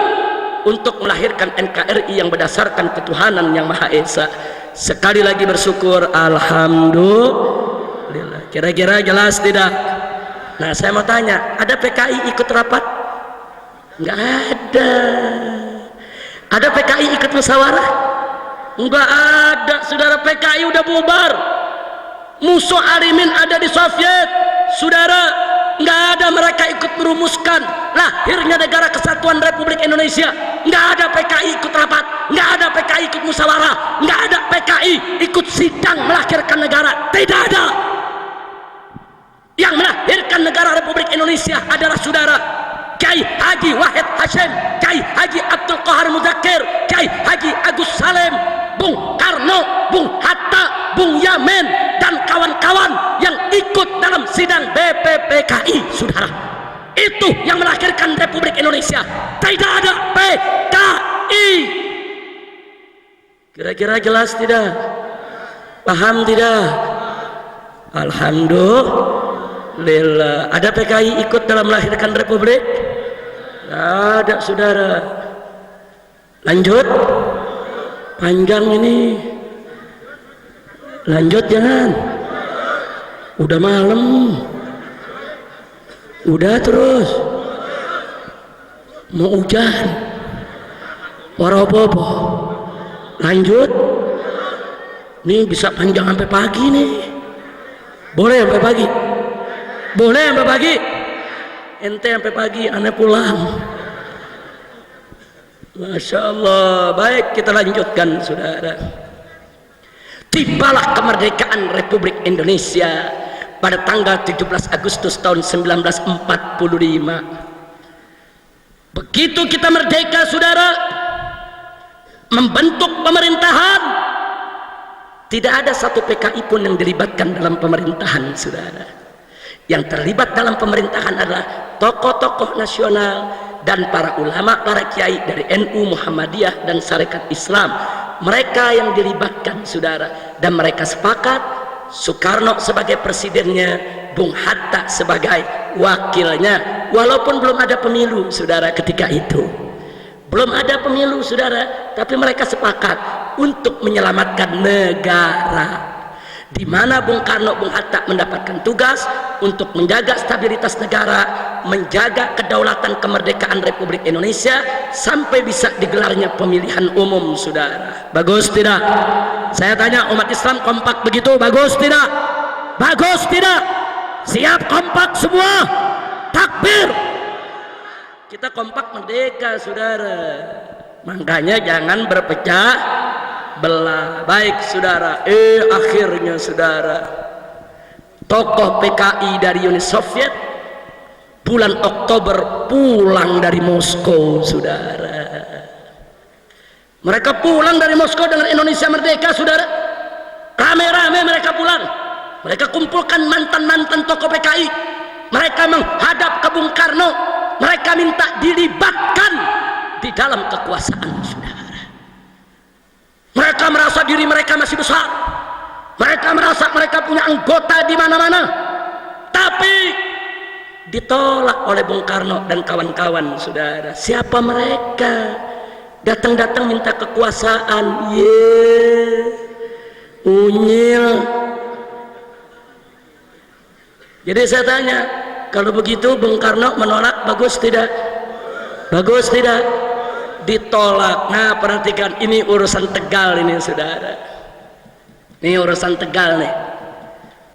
A: untuk melahirkan NKRI yang berdasarkan ketuhanan yang Maha Esa. Sekali lagi bersyukur, alhamdulillah. Kira-kira jelas tidak? Nah, saya mau tanya, ada PKI ikut rapat? Enggak ada. Ada PKI ikut musyawarah? Enggak ada, saudara. PKI udah bubar. Musuh Arimin ada di Soviet, saudara. Enggak ada mereka ikut merumuskan lahirnya negara kesatuan Republik Indonesia. Enggak ada PKI ikut rapat, enggak ada PKI ikut musyawarah, enggak ada PKI ikut sidang melahirkan negara. Tidak ada. Yang melahirkan negara Republik Indonesia adalah saudara Kiai Haji Wahid Hasim, Kiai Haji Abdul Qahar Mudzakkir, Kiai Haji Agus Salim, Bung Karno, Bung Hatta, Bung Yamin, dan kawan-kawan yang ikut dalam sidang BPPKI, saudara. Itu yang melahirkan Republik Indonesia. Tidak ada PKI. Kira-kira jelas tidak? Paham tidak? Alhamdulillah. Ada PKI ikut dalam melahirkan Republik? Tidak ada, saudara. Lanjut. Panjang ini. Lanjut jangan. Udah malam. Udah terus. Mau hujan. Apa-apa. Lanjut. Nih bisa panjang sampai pagi nih. Boleh sampai pagi? Boleh sampai pagi? Ente sampai pagi, aneh pulang. Masya Allah. Baik, kita lanjutkan, saudara. Tibalah kemerdekaan Republik Indonesia. pada tanggal 17 Agustus tahun 1945. Begitu kita merdeka, saudara, membentuk pemerintahan, tidak ada satu PKI pun yang dilibatkan dalam pemerintahan, saudara. Yang terlibat dalam pemerintahan adalah tokoh-tokoh nasional dan para ulama, para kiai dari NU, Muhammadiyah dan Sarekat Islam. Mereka yang dilibatkan, saudara, dan mereka sepakat Soekarno sebagai presidennya, Bung Hatta sebagai wakilnya, walaupun belum ada pemilu, saudara. Ketika itu belum ada pemilu, saudara, tapi mereka sepakat untuk menyelamatkan negara, di mana Bung Karno, Bung Hatta mendapatkan tugas untuk menjaga stabilitas negara, menjaga kedaulatan kemerdekaan Republik Indonesia sampai bisa digelarnya pemilihan umum, saudara. Bagus tidak? Saya tanya umat Islam, kompak begitu? Bagus tidak? Bagus tidak? Siap kompak semua? Takbir! Kita kompak merdeka, saudara. Makanya jangan berpecah belah. Baik, saudara. Akhirnya, saudara, tokoh PKI dari Uni Soviet bulan Oktober pulang dari Moskow, saudara. Mereka pulang dari Moskow dengan Indonesia merdeka, saudara. Rame-rame mereka pulang. Mereka kumpulkan mantan-mantan tokoh PKI. Mereka menghadap ke Bung Karno. Mereka minta dilibatkan di dalam kekuasaan, saudara. Mereka merasa diri mereka masih besar. Mereka merasa mereka punya anggota di mana-mana. Tapi ditolak oleh Bung Karno dan kawan-kawan, saudara. Siapa mereka? Datang-datang minta kekuasaan, unyil. Jadi saya tanya, kalau begitu Bung Karno menolak, bagus tidak? Bagus tidak? Ditolak. Nah, perhatikan, ini urusan Tegal ini, saudara. Ini urusan Tegal nih.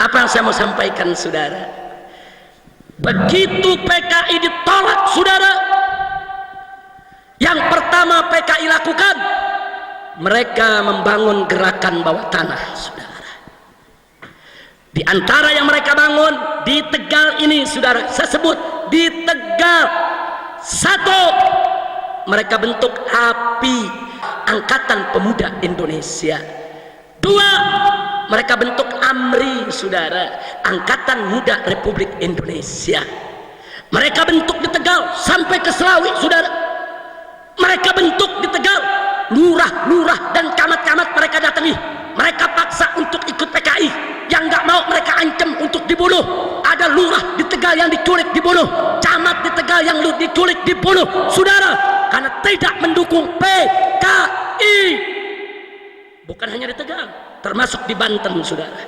A: Apa yang saya mau sampaikan, saudara? Begitu PKI ditolak, saudara, yang pertama PKI lakukan, mereka membangun gerakan bawah tanah, saudara. Di antara yang mereka bangun di Tegal ini, saudara, saya sebut di Tegal. Satu, mereka bentuk API, Angkatan Pemuda Indonesia. Dua, mereka bentuk AMRI, saudara, Angkatan Muda Republik Indonesia. Mereka bentuk di Tegal sampai ke Selawi, saudara. Mereka bentuk di Tegal, lurah-lurah dan camat-camat mereka datangi. Mereka paksa untuk ikut PKI. Yang nggak mau mereka ancam untuk dibunuh. Ada lurah di Tegal yang diculik dibunuh, camat di Tegal yang diculik dibunuh, saudara, karena tidak mendukung PKI. Bukan hanya di Tegal, termasuk di Banten, saudara.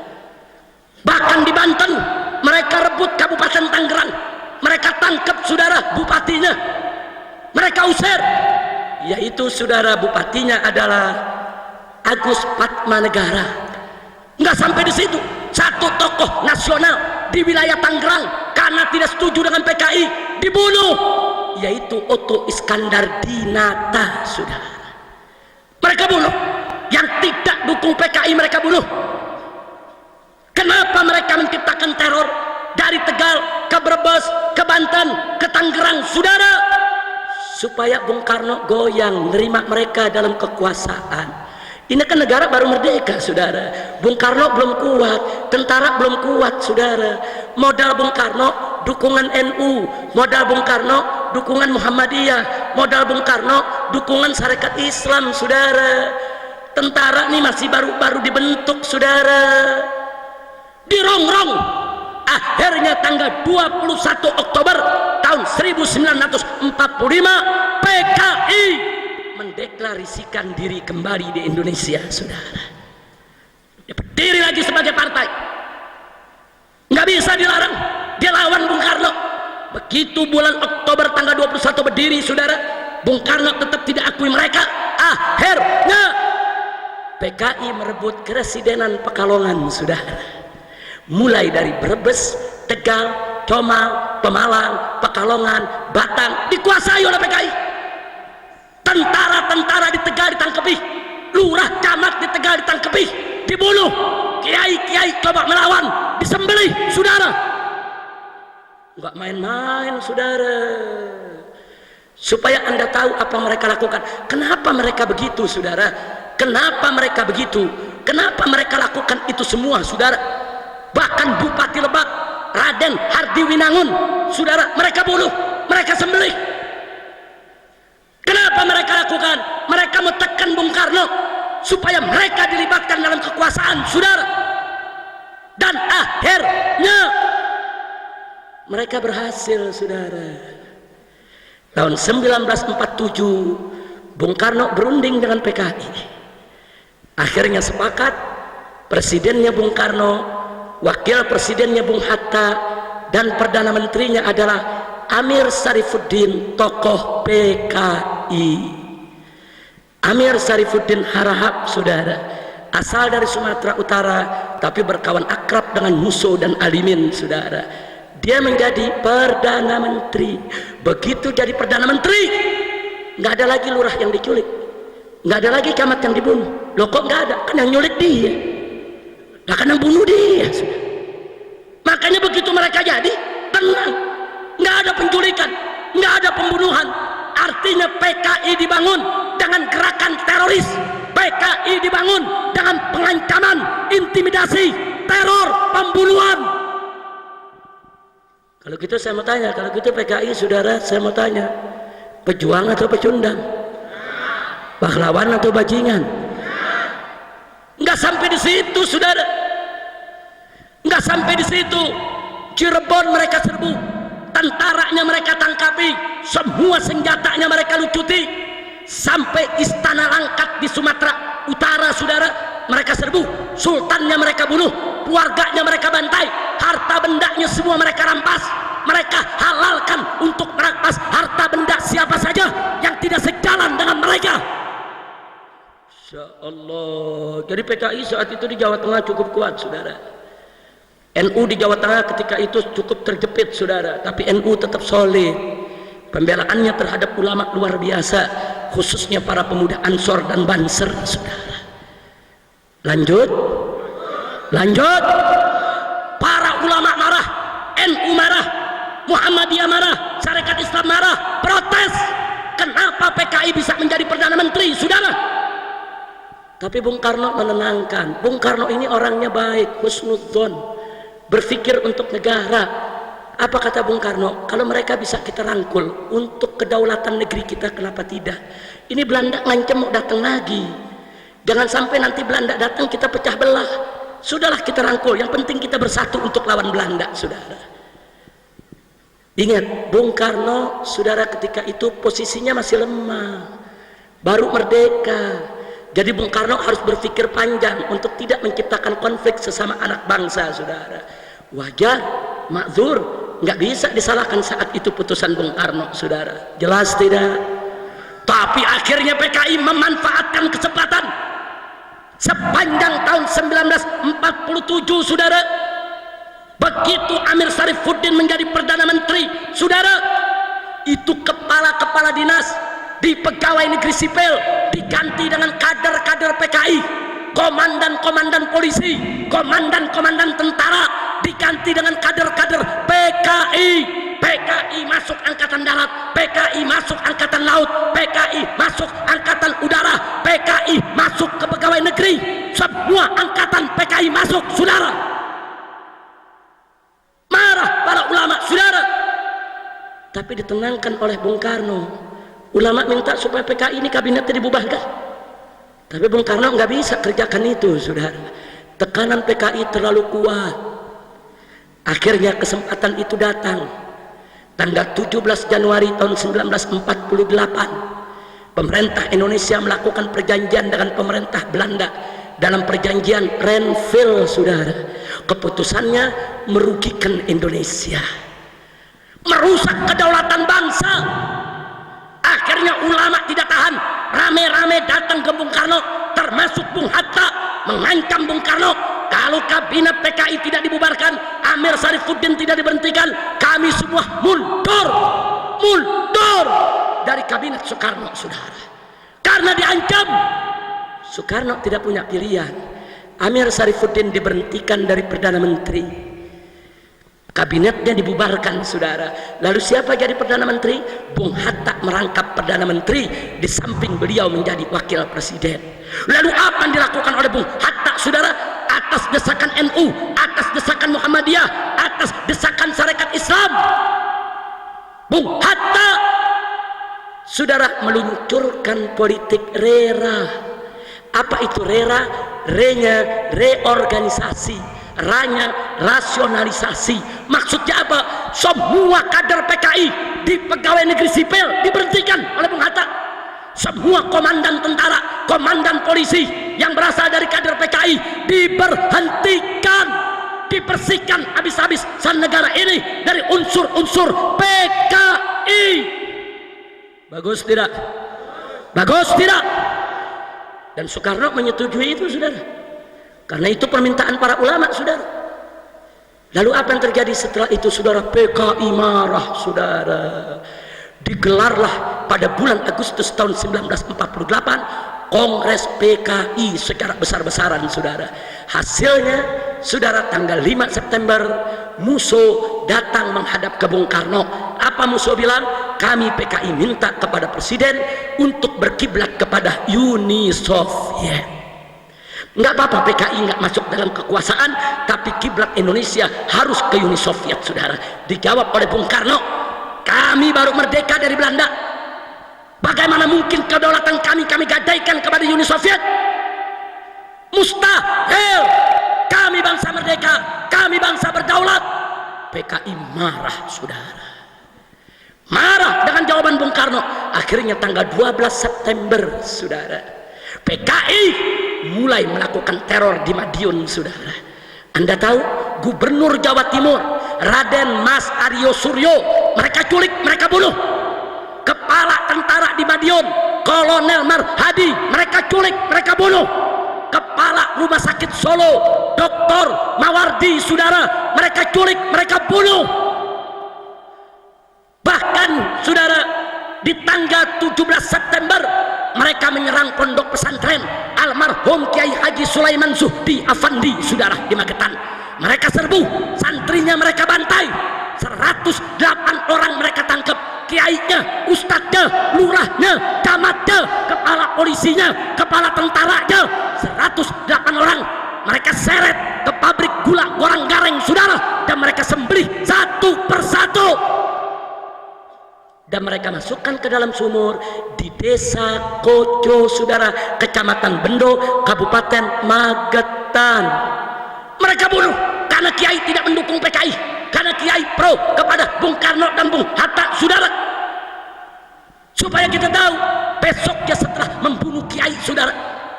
A: Bahkan di Banten mereka rebut Kabupaten Tangerang. Mereka tangkap, saudara, bupatinya. Mereka usir, yaitu, saudara, bupatinya adalah Agus Patmanegara. Nggak sampai di situ, satu tokoh nasional di wilayah Tangerang karena tidak setuju dengan PKI dibunuh, yaitu Otto Iskandar Dinata, saudara. Mereka bunuh. Yang tidak dukung PKI mereka bunuh. Kenapa mereka menciptakan teror dari Tegal ke Brebes, ke Banten, ke Tangerang, saudara? Supaya Bung Karno goyang, nerima mereka dalam kekuasaan. Ini kan negara baru merdeka, saudara. Bung Karno belum kuat, tentara belum kuat, saudara. Modal Bung Karno dukungan NU, modal Bung Karno dukungan Muhammadiyah, modal Bung Karno dukungan Sarekat Islam, saudara. Tentara nih masih baru dibentuk, saudara. Dirongrong. Akhirnya tanggal 21 Oktober tahun 1945 PKI mendeklarasikan diri kembali di Indonesia, saudara. Dia berdiri lagi sebagai partai. Nggak bisa dilarang. Dia lawan Bung Karno. Begitu bulan Oktober tanggal 21 berdiri, saudara, Bung Karno tetap tidak akui mereka. Akhirnya PKI merebut keresidenan Pekalongan, saudara. Mulai dari Brebes, Tegal, Comal, Pemalang, Pekalongan, Batang dikuasai oleh PKI. Tentara-tentara di Tegal ditangkepi, lurah camat di Tegal ditangkepi, dibunuh, kiai-kiai coba melawan, disembelih, saudara. Enggak main-main, saudara. Supaya Anda tahu apa mereka lakukan. Kenapa mereka begitu, saudara? Kenapa mereka begitu? Kenapa mereka lakukan itu semua, saudara? Bahkan Bupati Lebak, Raden Hardi Winangun, saudara, mereka bunuh, mereka sembelih. Kenapa mereka lakukan? Mereka menekan Bung Karno supaya mereka dilibatkan dalam kekuasaan, saudara. Dan akhirnya mereka berhasil, saudara. Tahun 1947 Bung Karno berunding dengan PKI. Akhirnya sepakat, presidennya Bung Karno, wakil presidennya Bung Hatta, dan perdana menterinya adalah Amir Sarifuddin, tokoh PKI. Amir Sarifuddin Harahap, saudara, asal dari Sumatera Utara tapi berkawan akrab dengan Musso dan Alimin, saudara. Dia menjadi perdana menteri. Begitu jadi perdana menteri, nggak ada lagi lurah yang diculik, nggak ada lagi camat yang dibunuh. Loh kok nggak ada? Kan yang nyulik dia, nah kan yang bunuh dia. Makanya begitu mereka jadi tenang, nggak ada penculikan, nggak ada pembunuhan. Artinya PKI dibangun dengan gerakan teroris, PKI dibangun dengan pengancaman, intimidasi, teror, pembunuhan. Kalau gitu saya mau tanya, kalau gitu PKI, saudara, saya mau tanya, pejuang atau pecundang? Pahlawan atau bajingan? Nggak sampai di situ, saudara. Nggak sampai di situ. Cirebon mereka serbu, tentaranya mereka tangkapi, semua senjatanya mereka lucuti, sampai Istana Langkat di Sumatera Utara, saudara, mereka serbu, sultannya mereka bunuh, keluarganya mereka bantai, harta bendanya semua mereka rampas. Mereka halalkan untuk merampas harta benda siapa saja yang tidak sejalan dengan mereka. Insya Allah. Jadi PKI saat itu di Jawa Tengah cukup kuat, saudara. NU di Jawa Tengah ketika itu cukup terjepit, saudara, tapi NU tetap solid. Pembelaannya terhadap ulama luar biasa, khususnya para pemuda Ansor dan Banser, saudara. Lanjut. Para ulama marah, NU marah, Muhammadiyah marah, Syarikat Islam marah, protes. Kenapa PKI bisa menjadi perdana menteri, saudara? Tapi Bung Karno menenangkan. Bung Karno ini orangnya baik, husnudzon, berpikir untuk negara. Apa kata Bung Karno? Kalau mereka bisa kita rangkul untuk kedaulatan negeri kita, kenapa tidak? Ini Belanda ngancam mau datang lagi. Jangan sampai nanti Belanda datang kita pecah belah. Sudahlah kita rangkul, yang penting kita bersatu untuk lawan Belanda, saudara. Ingat, Bung Karno, saudara, ketika itu posisinya masih lemah, baru merdeka. Jadi Bung Karno harus berpikir panjang untuk tidak menciptakan konflik sesama anak bangsa, saudara. Wajar, makzur, nggak bisa disalahkan saat itu putusan Bung Karno, saudara. Jelas tidak? Tapi akhirnya PKI memanfaatkan kesempatan. Sepanjang tahun 1947, saudara, begitu Amir Sarifuddin menjadi perdana menteri, saudara, itu kepala-kepala dinas di pegawai negeri sipil diganti dengan kader-kader PKI, komandan-komandan polisi, komandan-komandan tentara diganti dengan kader-kader PKI. PKI masuk angkatan darat, PKI masuk angkatan laut, PKI masuk angkatan udara, PKI masuk ke pegawai negeri, semua angkatan PKI masuk, saudara. Marah para ulama, saudara, tapi ditenangkan oleh Bung Karno. Ulama minta supaya PKI ini kabinetnya dibubarkan, tapi Bung Karno nggak bisa kerjakan itu, saudara. Tekanan PKI terlalu kuat. Akhirnya kesempatan itu datang. Tanggal 17 Januari tahun 1948, pemerintah Indonesia melakukan perjanjian dengan pemerintah Belanda. Dalam perjanjian Renville, saudara, keputusannya merugikan Indonesia, merusak kedaulatan bangsa. Akhirnya ulama tidak tahan, rame-rame datang ke Bung Karno, termasuk Bung Hatta, mengancam Bung Karno, kalau kabinet PKI tidak dibubarkan, Amir Sarifuddin tidak diberhentikan, kami semua mundur dari kabinet Soekarno, saudara. Karena diancam, Soekarno tidak punya pilihan. Amir Sarifuddin diberhentikan dari Perdana Menteri, kabinetnya dibubarkan, saudara. Lalu siapa jadi Perdana Menteri? Bung Hatta merangkap Perdana Menteri, di samping beliau menjadi Wakil Presiden. Lalu apa yang dilakukan oleh Bung Hatta, saudara? Atas desakan NU, atas desakan Muhammadiyah, atas desakan Sarekat Islam, Bung Hatta, saudara, meluncurkan politik RERA. Apa itu RERA? R-nya reorganisasi, R-nya rasionalisasi. Maksudnya apa? Semua kader PKI di pegawai negeri sipil diberhentikan oleh Bung Hatta. Semua komandan tentara, komandan polisi yang berasal dari kader PKI diberhentikan, dibersihkan habis-habis negara ini dari unsur-unsur PKI. Bagus tidak? Bagus tidak? Dan Soekarno menyetujui itu, saudara, karena itu permintaan para ulama, saudara. Lalu apa yang terjadi setelah itu, saudara? PKI marah, saudara. Digelarlah pada bulan Agustus tahun 1948 Kongres PKI secara besar-besaran, saudara. Hasilnya, saudara, tanggal 5 September Musso datang menghadap ke Bung Karno. Apa Musso bilang? Kami PKI minta kepada Presiden untuk berkiblat kepada Uni Soviet. Nggak apa-apa PKI nggak masuk dalam kekuasaan, tapi kiblat Indonesia harus ke Uni Soviet, saudara. Dijawab oleh Bung Karno, kami baru merdeka dari Belanda. Bagaimana mungkin kedaulatan kami gadaikan kepada Uni Soviet? Mustahil. Kami bangsa merdeka, kami bangsa berdaulat. PKI marah, saudara. Marah dengan jawaban Bung Karno. Akhirnya tanggal 12 September, saudara, PKI mulai melakukan teror di Madiun, saudara. Anda tahu, Gubernur Jawa Timur Raden Mas Aryo Suryo mereka culik, mereka bunuh. Kepala tentara di Madiun Kolonel Marhadi mereka culik, mereka bunuh. Kepala Rumah Sakit Solo Dr. Mawardi, saudara, mereka culik, mereka bunuh. Bahkan, saudara, di tanggal 17 September mereka menyerang pondok pesantren almarhum Kiai Haji Sulaiman Zuhdi Afandi, saudara, di Magetan. Mereka serbu, santrinya mereka bantai, 108 orang mereka tangkap. Kiainya, ustadznya, lurahnya, camatnya, kepala polisinya, kepala tentaranya, 108 orang mereka seret ke pabrik gula Gorang Gareng, saudara, dan mereka sembelih satu persatu. Dan mereka masukkan ke dalam sumur di desa Koco, saudara, kecamatan Bendo, Kabupaten Magetan. Mereka bunuh karena Kiai tidak mendukung PKI, karena Kiai pro kepada Bung Karno dan Bung Hatta, saudara. Supaya kita tahu, besoknya setelah membunuh Kiai, saudara,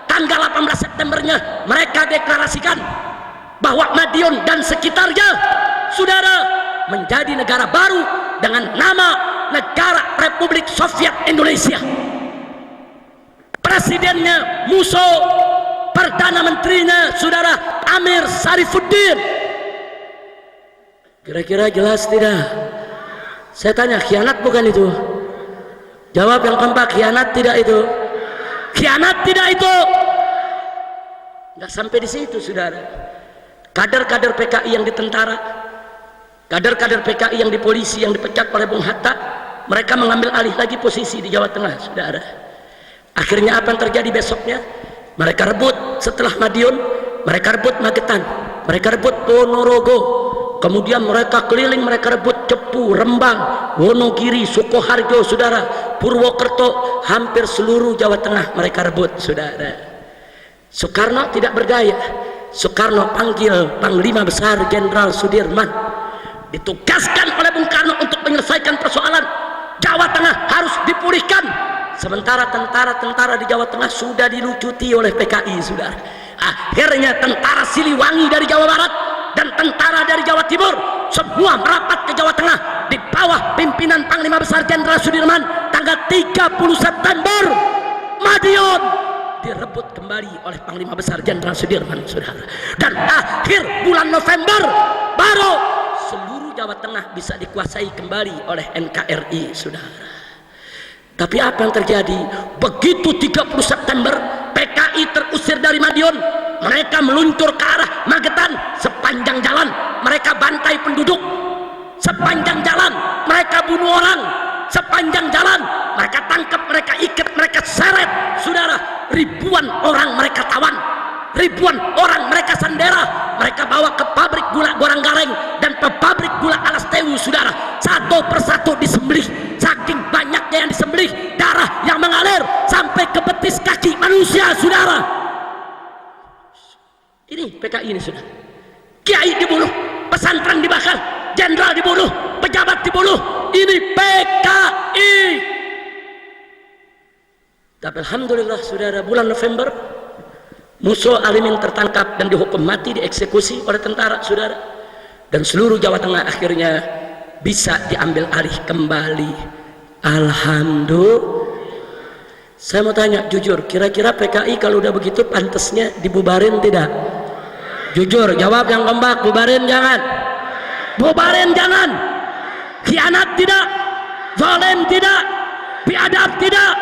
A: tanggal 18 Septembernya mereka deklarasikan bahwa Madiun dan sekitarnya, saudara, menjadi negara baru dengan nama Negara Republik Soviet Indonesia. Presidennya Musso, Perdana Menterinya, saudara, Amir Sarifuddin. Kira-kira jelas tidak? Saya tanya, khianat bukan itu? Jawab yang kompak, khianat tidak itu? Khianat tidak itu? Nggak sampai di situ, saudara. Kader-kader PKI yang di tentara, kader-kader PKI yang di polisi yang dipecat oleh Bung Hatta, mereka mengambil alih lagi posisi di Jawa Tengah, saudara. Akhirnya apa yang terjadi besoknya? Mereka rebut setelah Madiun, mereka rebut Magetan, mereka rebut Ponorogo, kemudian mereka keliling, mereka rebut Cepu, Rembang, Wonogiri, Sukoharjo, saudara, Purwokerto, hampir seluruh Jawa Tengah mereka rebut, saudara. Soekarno tidak berdaya. Soekarno panggil Panglima Besar Jenderal Sudirman, ditugaskan oleh Bung Karno untuk menyelesaikan persoalan Jawa Tengah harus dipulihkan. Sementara tentara-tentara di Jawa Tengah sudah dilucuti oleh PKI, saudara. Akhirnya tentara Siliwangi dari Jawa Barat dan tentara dari Jawa Timur semua merapat ke Jawa Tengah di bawah pimpinan Panglima Besar Jenderal Sudirman. Tanggal 30 September Madiun direbut kembali oleh Panglima Besar Jenderal Sudirman, saudara. Dan akhir bulan November baru seluruh Jawa Tengah bisa dikuasai kembali oleh NKRI, saudara. Tapi apa yang terjadi? Begitu 30 September PKI terusir dari dari Madiun, mereka meluncur ke arah Magetan. Sepanjang jalan mereka bantai penduduk, sepanjang jalan mereka bunuh orang, sepanjang jalan mereka tangkap, mereka ikat, mereka seret. Saudara, ribuan orang mereka tawan, ribuan orang mereka sandera, mereka bawa ke pabrik gula Goranggareng dan ke pabrik gula Alas Tewu. Saudara, satu persatu disembelih. Saking banyaknya yang disembelih, darah yang mengalir sampai ke betis kaki manusia. Saudara, ini PKI ini. Saudara, kiai dibunuh, pesantren dibakar, jenderal dibunuh, pejabat dibunuh. Ini PKI. Tapi alhamdulillah saudara, bulan November Muso Alimin tertangkap dan dihukum mati, dieksekusi oleh tentara. Saudara, dan seluruh Jawa Tengah akhirnya bisa diambil alih kembali. Alhamdulillah. Saya mau tanya jujur, kira-kira PKI kalau udah begitu pantasnya dibubarin tidak? Jujur jawab yang kompak. Bubarin jangan? Bubarin jangan? Khianat tidak? Zalim tidak? Biadab tidak?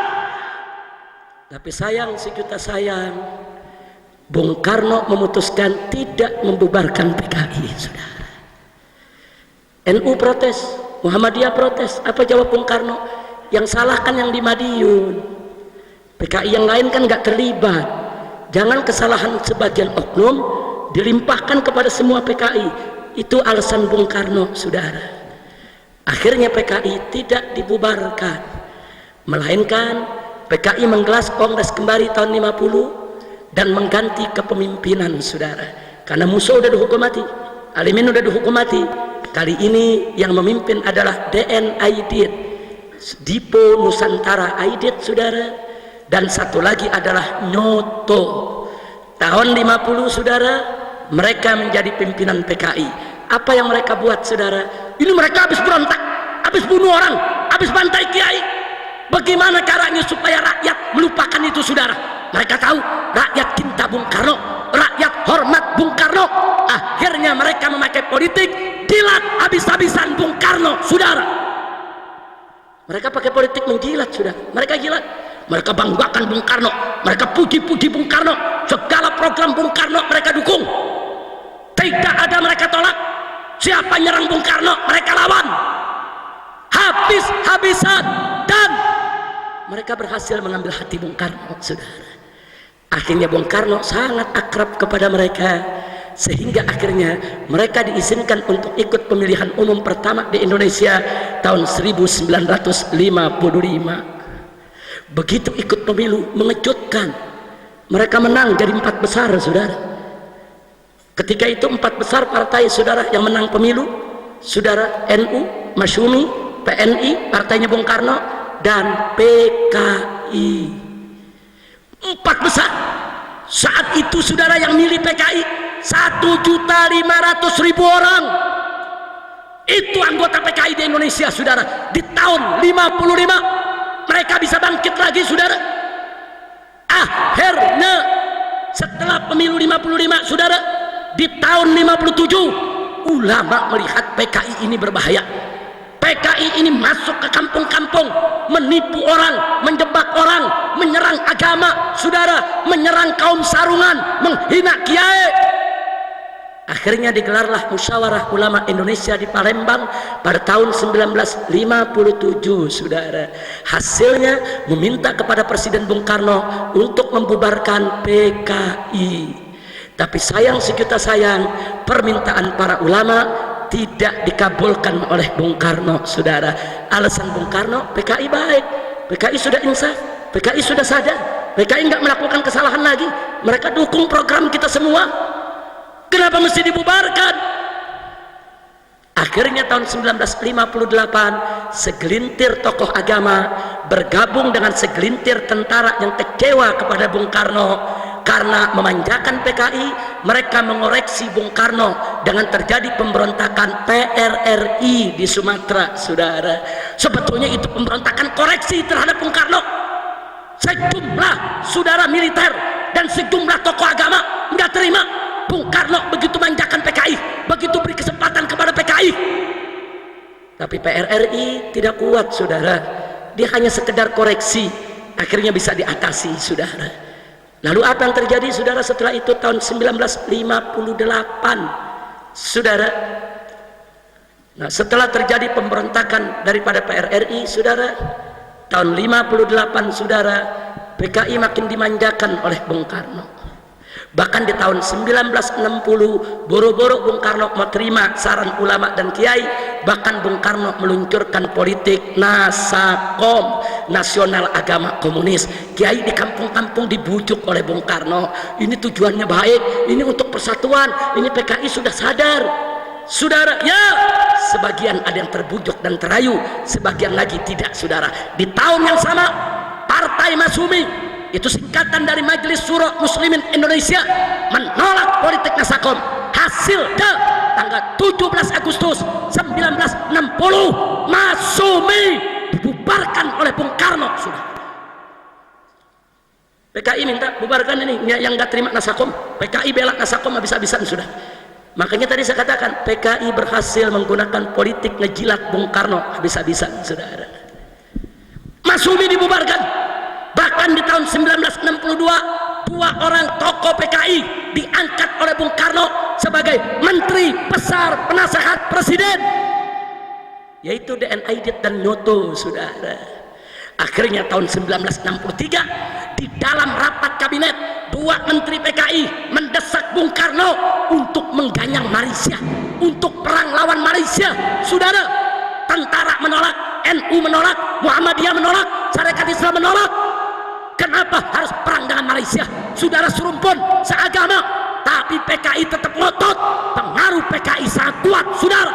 A: Tapi sayang sejuta sayang, Bung Karno memutuskan tidak membubarkan PKI. Saudara, NU protes, Muhammadiyah protes. Apa jawab Bung Karno? Yang salah kan yang di Madiun, PKI yang lain kan nggak terlibat. Jangan kesalahan sebagian oknum dilimpahkan kepada semua PKI. Itu alasan Bung Karno. Saudara, akhirnya PKI tidak dibubarkan, melainkan PKI menggelar kongres kembali tahun 50 dan mengganti kepemimpinan. Saudara, karena Muso udah dihukum mati, Alimin udah dihukum mati, kali ini yang memimpin adalah DN Aidit, Dipo Nusantara Aidit. Saudara, dan satu lagi adalah Nyoto. Tahun 50 saudara, mereka menjadi pimpinan PKI. Apa yang mereka buat saudara? Ini mereka habis berontak, habis bunuh orang, habis bantai kiai. Bagaimana caranya supaya rakyat melupakan itu saudara? Mereka tahu rakyat cinta Bung Karno, rakyat hormat Bung Karno. Akhirnya mereka memakai politik, jilat habis-habisan Bung Karno. Saudara, mereka pakai politik menjilat. Saudara, mereka jilat, mereka banggakan Bung Karno, mereka puji-puji Bung Karno, segala program Bung Karno mereka dukung. Tidak ada mereka tolak. Siapa nyerang Bung Karno mereka lawan habis-habisan, dan mereka berhasil mengambil hati Bung Karno. Saudara, akhirnya Bung Karno sangat akrab kepada mereka, sehingga akhirnya mereka diizinkan untuk ikut pemilihan umum pertama di Indonesia tahun 1955. Begitu ikut pemilu, mengejutkan, mereka menang jadi 4 besar. Saudara, ketika itu 4 besar partai saudara yang menang pemilu, saudara, NU, Masyumi, PNI, partainya Bung Karno, dan PKI. 4 besar. Saat itu saudara yang milih PKI 1.500.000 orang. Itu anggota PKI di Indonesia. Saudara, di tahun 55 mereka bisa bangkit lagi. Saudara, akhirnya setelah pemilu 55 saudara, di tahun 57 ulama melihat PKI ini berbahaya. PKI ini masuk ke kampung-kampung, menipu orang, menjebak orang, menyerang agama, saudara, menyerang kaum sarungan, menghina kiai. Akhirnya digelarlah musyawarah ulama Indonesia di Palembang pada tahun 1957. Saudara, hasilnya meminta kepada Presiden Bung Karno untuk membubarkan PKI. Tapi sayang sejuta sayang, permintaan para ulama tidak dikabulkan oleh Bung Karno. Saudara, alasan Bung Karno, PKI baik, PKI sudah insaf, PKI sudah sadar, PKI nggak melakukan kesalahan lagi, mereka dukung program kita semua, kenapa mesti dibubarkan? Akhirnya tahun 1958 segelintir tokoh agama bergabung dengan segelintir tentara yang kecewa kepada Bung Karno karena memanjakan PKI. Mereka mengoreksi Bung Karno dengan terjadi pemberontakan PRRI di Sumatera. Saudara, sebetulnya itu pemberontakan koreksi terhadap Bung Karno. Sejumlah saudara militer dan sejumlah tokoh agama nggak terima Bung Karno begitu manjakan PKI, begitu beri kesempatan kepada PKI. Tapi PRRI tidak kuat. Saudara, dia hanya sekedar koreksi, akhirnya bisa diatasi. Saudara, Lalu apa yang terjadi saudara setelah itu tahun 1958 saudara? Nah, setelah terjadi pemberontakan daripada PRRI saudara, tahun 58 saudara, PKI makin dimanjakan oleh Bung Karno. Bahkan di tahun 1960 boro-boro Bung Karno mau terima saran ulama dan kiai, bahkan Bung Karno meluncurkan politik Nasakom, Nasional Agama Komunis. Kiai di kampung-kampung dibujuk oleh Bung Karno, ini tujuannya baik, ini untuk persatuan, ini PKI sudah sadar saudara. Ya, sebagian ada yang terbujuk dan terayu, sebagian lagi tidak saudara. Di tahun yang sama Partai Masyumi, itu singkatan dari Majelis Syuro Muslimin Indonesia, menolak politik Nasakom. Hasilnya tanggal 17 Agustus 1960 Masyumi dibubarkan oleh Bung Karno sudah. PKI minta bubarkan ini yang nggak terima Nasakom, PKI bela Nasakom habis-habisan sudah. Makanya tadi saya katakan PKI berhasil menggunakan politik ngejilat Bung Karno habis-habisan saudara. Masyumi dibubarkan. Bahkan di tahun 1962 dua orang tokoh PKI diangkat oleh Bung Karno sebagai Menteri Besar Penasehat Presiden, yaitu DN Aidit dan Nyoto saudara. Akhirnya tahun 1963 di dalam rapat kabinet dua menteri PKI mendesak Bung Karno untuk mengganyang Malaysia, untuk perang lawan Malaysia saudara. Tentara menolak, NU menolak, Muhammadiyah menolak, Syarikat Islam menolak. Kenapa harus perang dengan Malaysia? Saudara serumpun, seagama, tapi PKI tetap ngotot. Pengaruh PKI sangat kuat, saudara.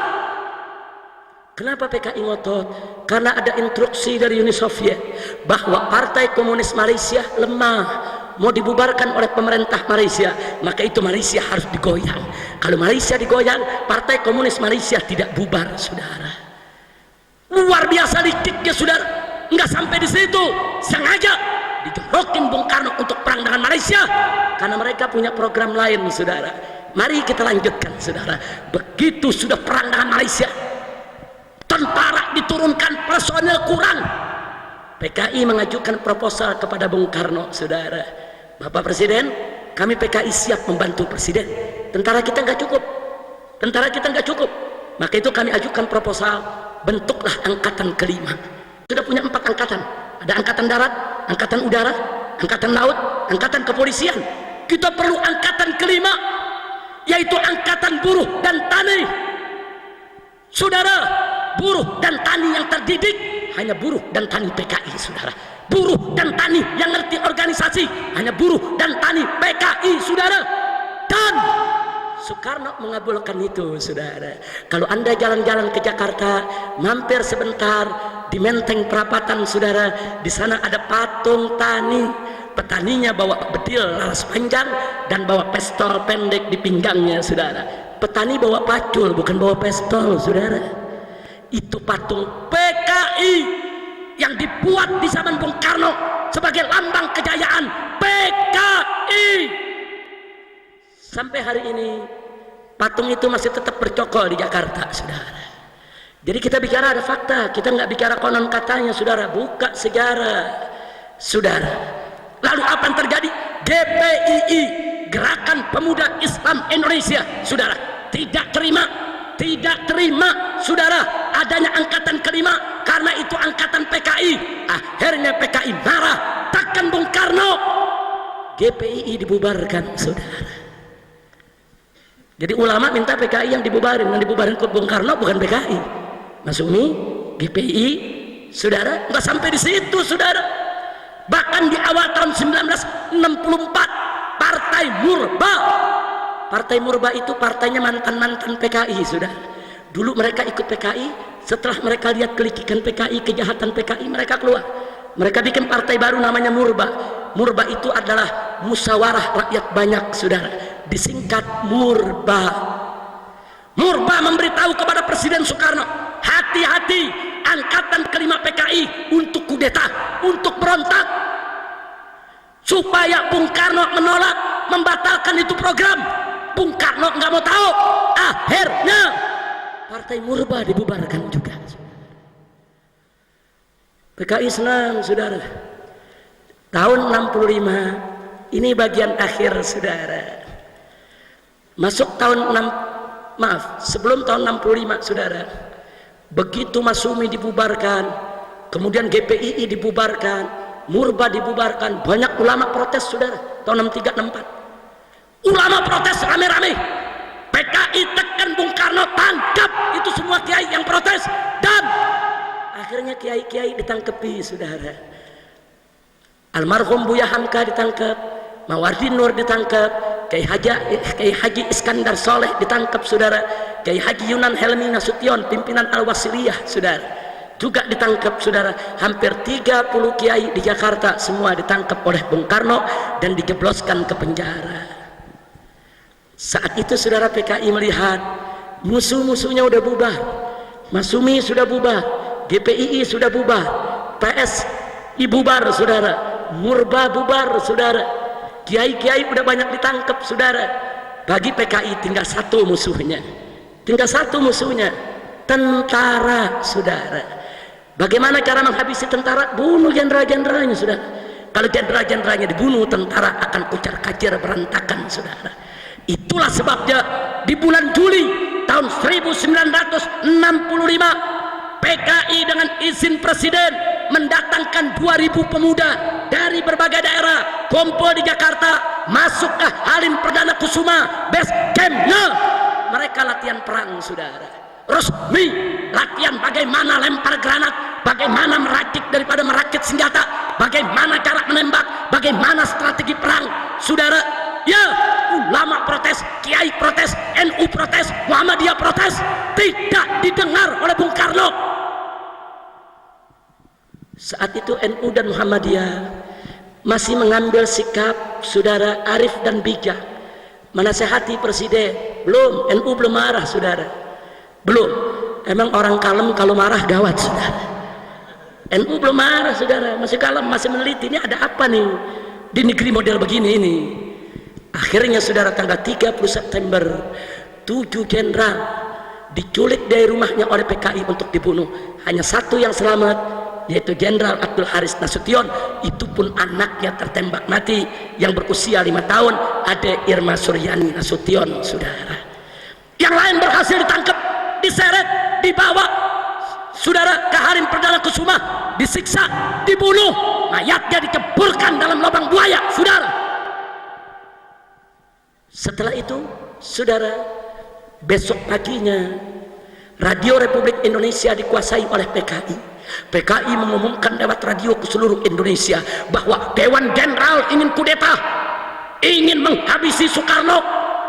A: Kenapa PKI ngotot? Karena ada instruksi dari Uni Soviet bahwa Partai Komunis Malaysia lemah, mau dibubarkan oleh pemerintah Malaysia, maka itu Malaysia harus digoyang. Kalau Malaysia digoyang, Partai Komunis Malaysia tidak bubar, saudara. Luar biasa liciknya, saudara. Enggak sampai di situ, sengaja dijorokin Bung Karno untuk perang dengan Malaysia karena mereka punya program lain saudara. Mari kita lanjutkan saudara. Begitu sudah perang dengan Malaysia, tentara diturunkan, personel kurang, PKI mengajukan proposal kepada Bung Karno saudara. Bapak Presiden, kami PKI siap membantu Presiden, tentara kita nggak cukup, tentara kita nggak cukup, maka itu kami ajukan proposal, bentuklah angkatan kelima. Sudah punya 4 angkatan, ada angkatan darat, angkatan udara, angkatan laut, angkatan kepolisian. Kita perlu angkatan kelima, yaitu angkatan buruh dan tani saudara. Buruh dan tani yang terdidik hanya buruh dan tani PKI saudara. Buruh dan tani yang ngerti organisasi hanya buruh dan tani PKI saudara. Dan Soekarno mengabulkan itu saudara. Kalau anda jalan-jalan ke Jakarta, mampir sebentar di Menteng Perapatan saudara, di sana ada patung tani. Petaninya bawa bedil laras panjang dan bawa pistol pendek di pinggangnya saudara. Petani bawa pacul, bukan bawa pistol saudara. Itu patung PKI yang dibuat di zaman Bung Karno sebagai lambang kejayaan PKI. Sampai hari ini patung itu masih tetap bercokol di Jakarta saudara. Jadi kita bicara ada fakta, kita nggak bicara konon katanya saudara. Buka sejarah saudara. Lalu apa yang terjadi? GPII, Gerakan Pemuda Islam Indonesia saudara, tidak terima saudara adanya angkatan kelima, karena itu angkatan PKI. Akhirnya PKI marah, tekan Bung Karno, GPII dibubarkan saudara. Jadi ulama minta PKI yang dibubarin ke Bung Karno, bukan PKI. Masyumi, GPI saudara, nggak sampai di situ saudara. Bahkan di awal tahun 1964 Partai Murba itu partainya mantan-mantan PKI saudara. Dulu mereka ikut PKI, setelah mereka lihat kelikikan PKI, kejahatan PKI, mereka keluar. Mereka bikin partai baru namanya Murba. Murba itu adalah musyawarah rakyat banyak saudara, disingkat Murba. Murba memberitahu kepada Presiden Soekarno, hati-hati angkatan kelima PKI untuk kudeta, untuk berontak, supaya Bung Karno menolak, membatalkan itu program. Bung Karno nggak mau tahu. Akhirnya Partai Murba dibubarkan juga. PKI senang saudara. Tahun 65 Ini bagian akhir saudara. Masuk tahun sebelum tahun 65 saudara. Begitu Masumi dibubarkan, kemudian GPII dibubarkan, Murba dibubarkan, banyak ulama protes saudara. Tahun 63 64. Ulama protes rame-rame. PKI tekan Bung Karno, tangkap itu semua kiai yang protes, dan akhirnya kiai-kiai ditangkepi saudara. Almarhum Buya Hamka ditangkap, Mawardi Nur ditangkap, Kiai Haji Iskandar Soleh ditangkap saudara, Kiai Haji Yunan Helmi Nasution pimpinan Al-Wasiliyah saudara juga ditangkap saudara. Hampir 30 kiai di Jakarta semua ditangkap oleh Bung Karno dan dijebloskan ke penjara. Saat itu saudara PKI melihat musuh-musuhnya udah bubar, Masumi sudah bubar, GPII sudah bubar, PS bubar saudara, Murba bubar saudara, kiai-kiai udah banyak ditangkap saudara. Bagi PKI tinggal satu musuhnya, tentara saudara. Bagaimana cara menghabisi tentara? Bunuh jenderal-jenderalnya saudara. Kalau jenderal-jenderalnya dibunuh, tentara akan kucar-kacir berantakan saudara. Itulah sebabnya di bulan Juli tahun 1965 PKI dengan izin presiden mendatangkan 2000 pemuda dari berbagai daerah kumpul di Jakarta, masuk ke Halim Perdana Kusuma, base campnya. Mereka latihan perang saudara, resmi latihan bagaimana lempar granat, bagaimana daripada merakit senjata, bagaimana cara menembak, bagaimana strategi perang saudara. Ya, ulama protes, kiai protes, NU protes, Muhammadiyah protes, tidak didengar oleh Bung Karno. Saat itu NU dan Muhammadiyah masih mengambil sikap saudara arif dan bijak, menasehati presiden. Belum, NU belum marah saudara, belum. Emang orang kalem kalau marah gawat saudara. NU belum marah saudara, masih kalem, masih meneliti ini ada apa nih di negeri model begini ini. Akhirnya saudara tanggal 30 September 7 jenderal diculik dari rumahnya oleh PKI untuk dibunuh. Hanya satu yang selamat, yaitu Jenderal Abdul Haris Nasution. Itu pun anaknya tertembak mati yang berusia 5 tahun, Ade Irma Suryani Nasution saudara. Yang lain berhasil ditangkap, diseret, dibawa saudara ke Halim Perdana Kusuma, disiksa, dibunuh, mayatnya dikeburkan dalam lubang buaya saudara. Setelah itu saudara, besok paginya Radio Republik Indonesia dikuasai oleh PKI. PKI mengumumkan lewat radio ke seluruh Indonesia bahwa Dewan Jenderal ingin kudeta, ingin menghabisi Soekarno.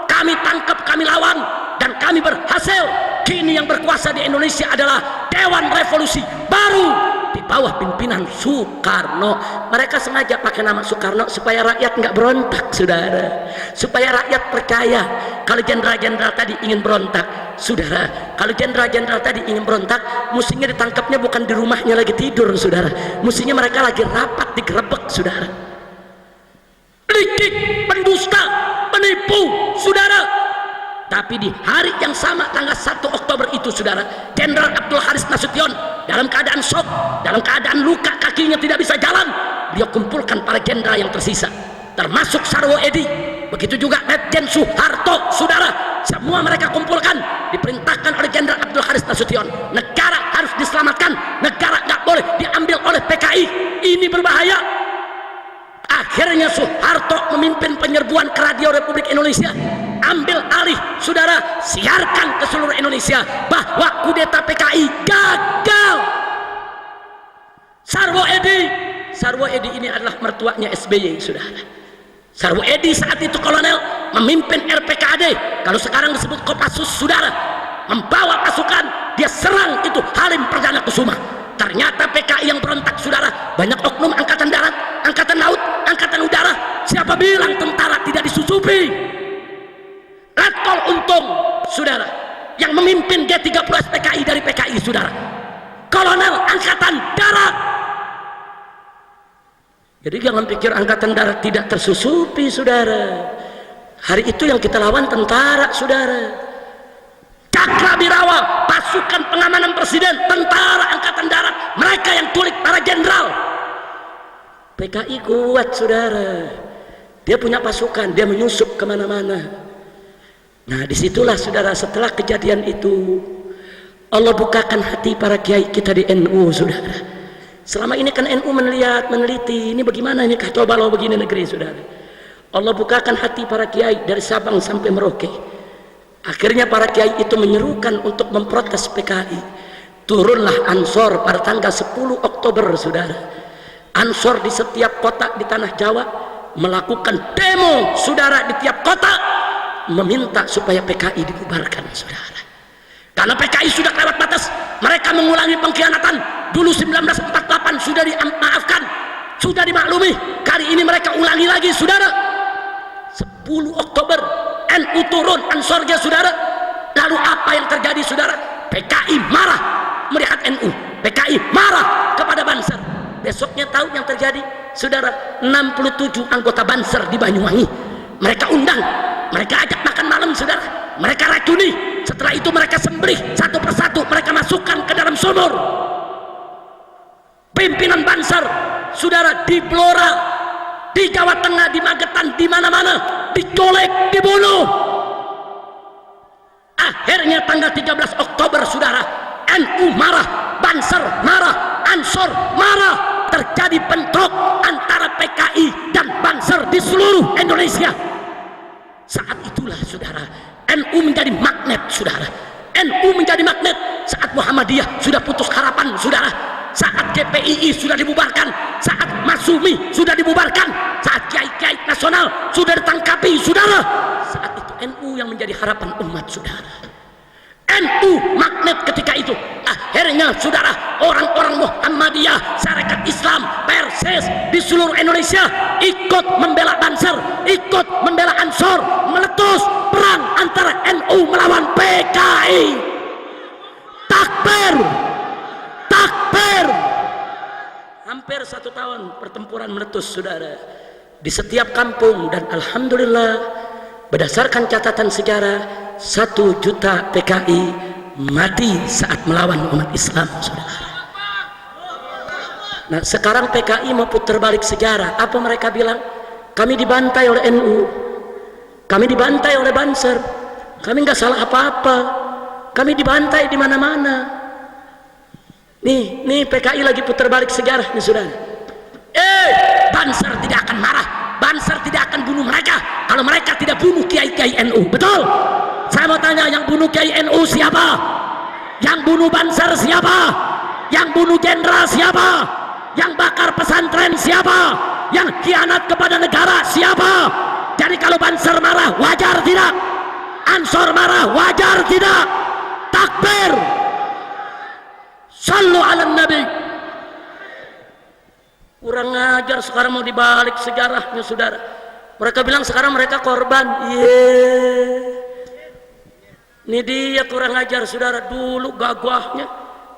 A: Kami tangkap, kami lawan, dan kami berhasil. Kini yang berkuasa di Indonesia adalah Dewan Revolusi Baru di bawah pimpinan Soekarno. Mereka sengaja pakai nama Soekarno supaya rakyat nggak berontak saudara, supaya rakyat percaya kalau jenderal-jenderal tadi ingin berontak saudara. Kalau jenderal-jenderal tadi ingin berontak, mestinya ditangkapnya bukan di rumahnya lagi tidur saudara, mestinya mereka lagi rapat digerebek saudara. Licik, pendusta, penipu saudara. Tapi di hari yang sama tanggal 1 Oktober itu saudara, Jenderal Abdul Haris Nasution dalam keadaan shock, dalam keadaan luka, kakinya tidak bisa jalan, dia kumpulkan para jenderal yang tersisa, termasuk Sarwo Edi, begitu juga Letjen Soeharto saudara. Semua mereka kumpulkan, diperintahkan oleh Jenderal Abdul Haris Nasution. Negara harus diselamatkan, negara nggak boleh diambil oleh PKI, ini berbahaya. Akhirnya Soeharto memimpin penyerbuan ke Radio Republik Indonesia, ambil alih saudara, siarkan ke seluruh Indonesia bahwa kudeta PKI gagal. Sarwo Edi ini adalah mertuanya SBY saudara. Sarwo Edi saat itu kolonel, memimpin RPKAD, kalau sekarang disebut Kopassus saudara, membawa pasukan, dia serang itu Halim Perdana Kusuma. Ternyata PKI yang berontak saudara, banyak oknum angkatan darat, angkatan laut, angkatan udara. Siapa bilang tentara tidak disusupi? Letkol Untung saudara, yang memimpin G30 PKI dari PKI saudara, kolonel angkatan darat. Jadi jangan pikir angkatan darat tidak tersusupi saudara. Hari itu yang kita lawan tentara saudara. Cakrabirawa, pasukan pengamanan presiden, tentara angkatan darat, mereka yang culik para jenderal. PKI kuat saudara. dia punya pasukan, dia menyusup kemana-mana. Nah disitulah saudara, setelah kejadian itu Allah bukakan hati para kiai kita di NU saudara. Selama ini kan NU meneliti, ini bagaimana ini kacau balau begini negeri saudara. Allah bukakan hati para kiai dari Sabang sampai Merauke. Akhirnya para kiai itu menyerukan untuk memprotes PKI. Turunlah Ansor pada tanggal 10 Oktober saudara. Ansor di setiap kota di tanah Jawa melakukan demo saudara, di tiap kota meminta supaya PKI dibubarkan saudara. Karena PKI sudah lewat batas, mereka mengulangi pengkhianatan. Dulu 1948 sudah dimaafkan, sudah dimaklumi. Kali ini mereka ulangi lagi saudara. 10 Oktober NU turun Ansornya saudara. Lalu apa yang terjadi saudara? PKI marah melihat NU, PKI marah kepada Banser. Besoknya tahu yang terjadi saudara, 67 anggota Banser di Banyuwangi mereka undang, mereka ajak makan malam saudara, mereka racuni. Setelah itu mereka sembelih satu persatu, mereka masukkan ke dalam sumur. Pimpinan Banser saudara di Blora, di Jawa Tengah, di Magetan, di mana-mana dicolek, dibunuh. Akhirnya tanggal 13 Oktober saudara, NU marah, Banser marah, Ansor marah. Terjadi bentrok antara PKI dan Banser di seluruh Indonesia. Saat itulah saudara, NU menjadi magnet saudara. NU menjadi magnet saat Muhammadiyah sudah putus harapan saudara. Saat GPII sudah dibubarkan, saat Masumi sudah dibubarkan, saat kiai-kiai nasional sudah ditangkapi saudara. Saat itu NU yang menjadi harapan umat saudara. NU magnet ketika itu. Akhirnya saudara, orang-orang Muhammadiyah, Sarekat Islam, Persis di seluruh Indonesia ikut membela Banser, ikut membela Ansor, meletus perang antara NU melawan PKI. Takbir, takbir. Hampir 1 tahun pertempuran meletus saudara di setiap kampung. Dan alhamdulillah berdasarkan catatan sejarah, 1 juta PKI mati saat melawan umat Islam saudara. Nah sekarang PKI mau putar balik sejarah. Apa mereka bilang? Kami dibantai oleh NU, kami dibantai oleh Banser, kami nggak salah apa-apa, kami dibantai di mana-mana. Nih PKI lagi putar balik sejarah nih saudara. Banser tidak akan marah, Banser tidak akan bunuh mereka kalau mereka tidak bunuh kiai-kiai NU. Betul? Saya mau tanya, yang bunuh kiai NU siapa? Yang bunuh Banser siapa? Yang bunuh jenderal siapa? Yang bakar pesantren siapa? Yang khianat kepada negara siapa? Jadi kalau Banser marah wajar tidak? Ansor marah wajar tidak? Takbir, sallu ala nabi. Kurang ajar, sekarang mau dibalik sejarahnya saudara. Mereka bilang sekarang mereka korban. Ini dia kurang ajar saudara. Dulu gagahnya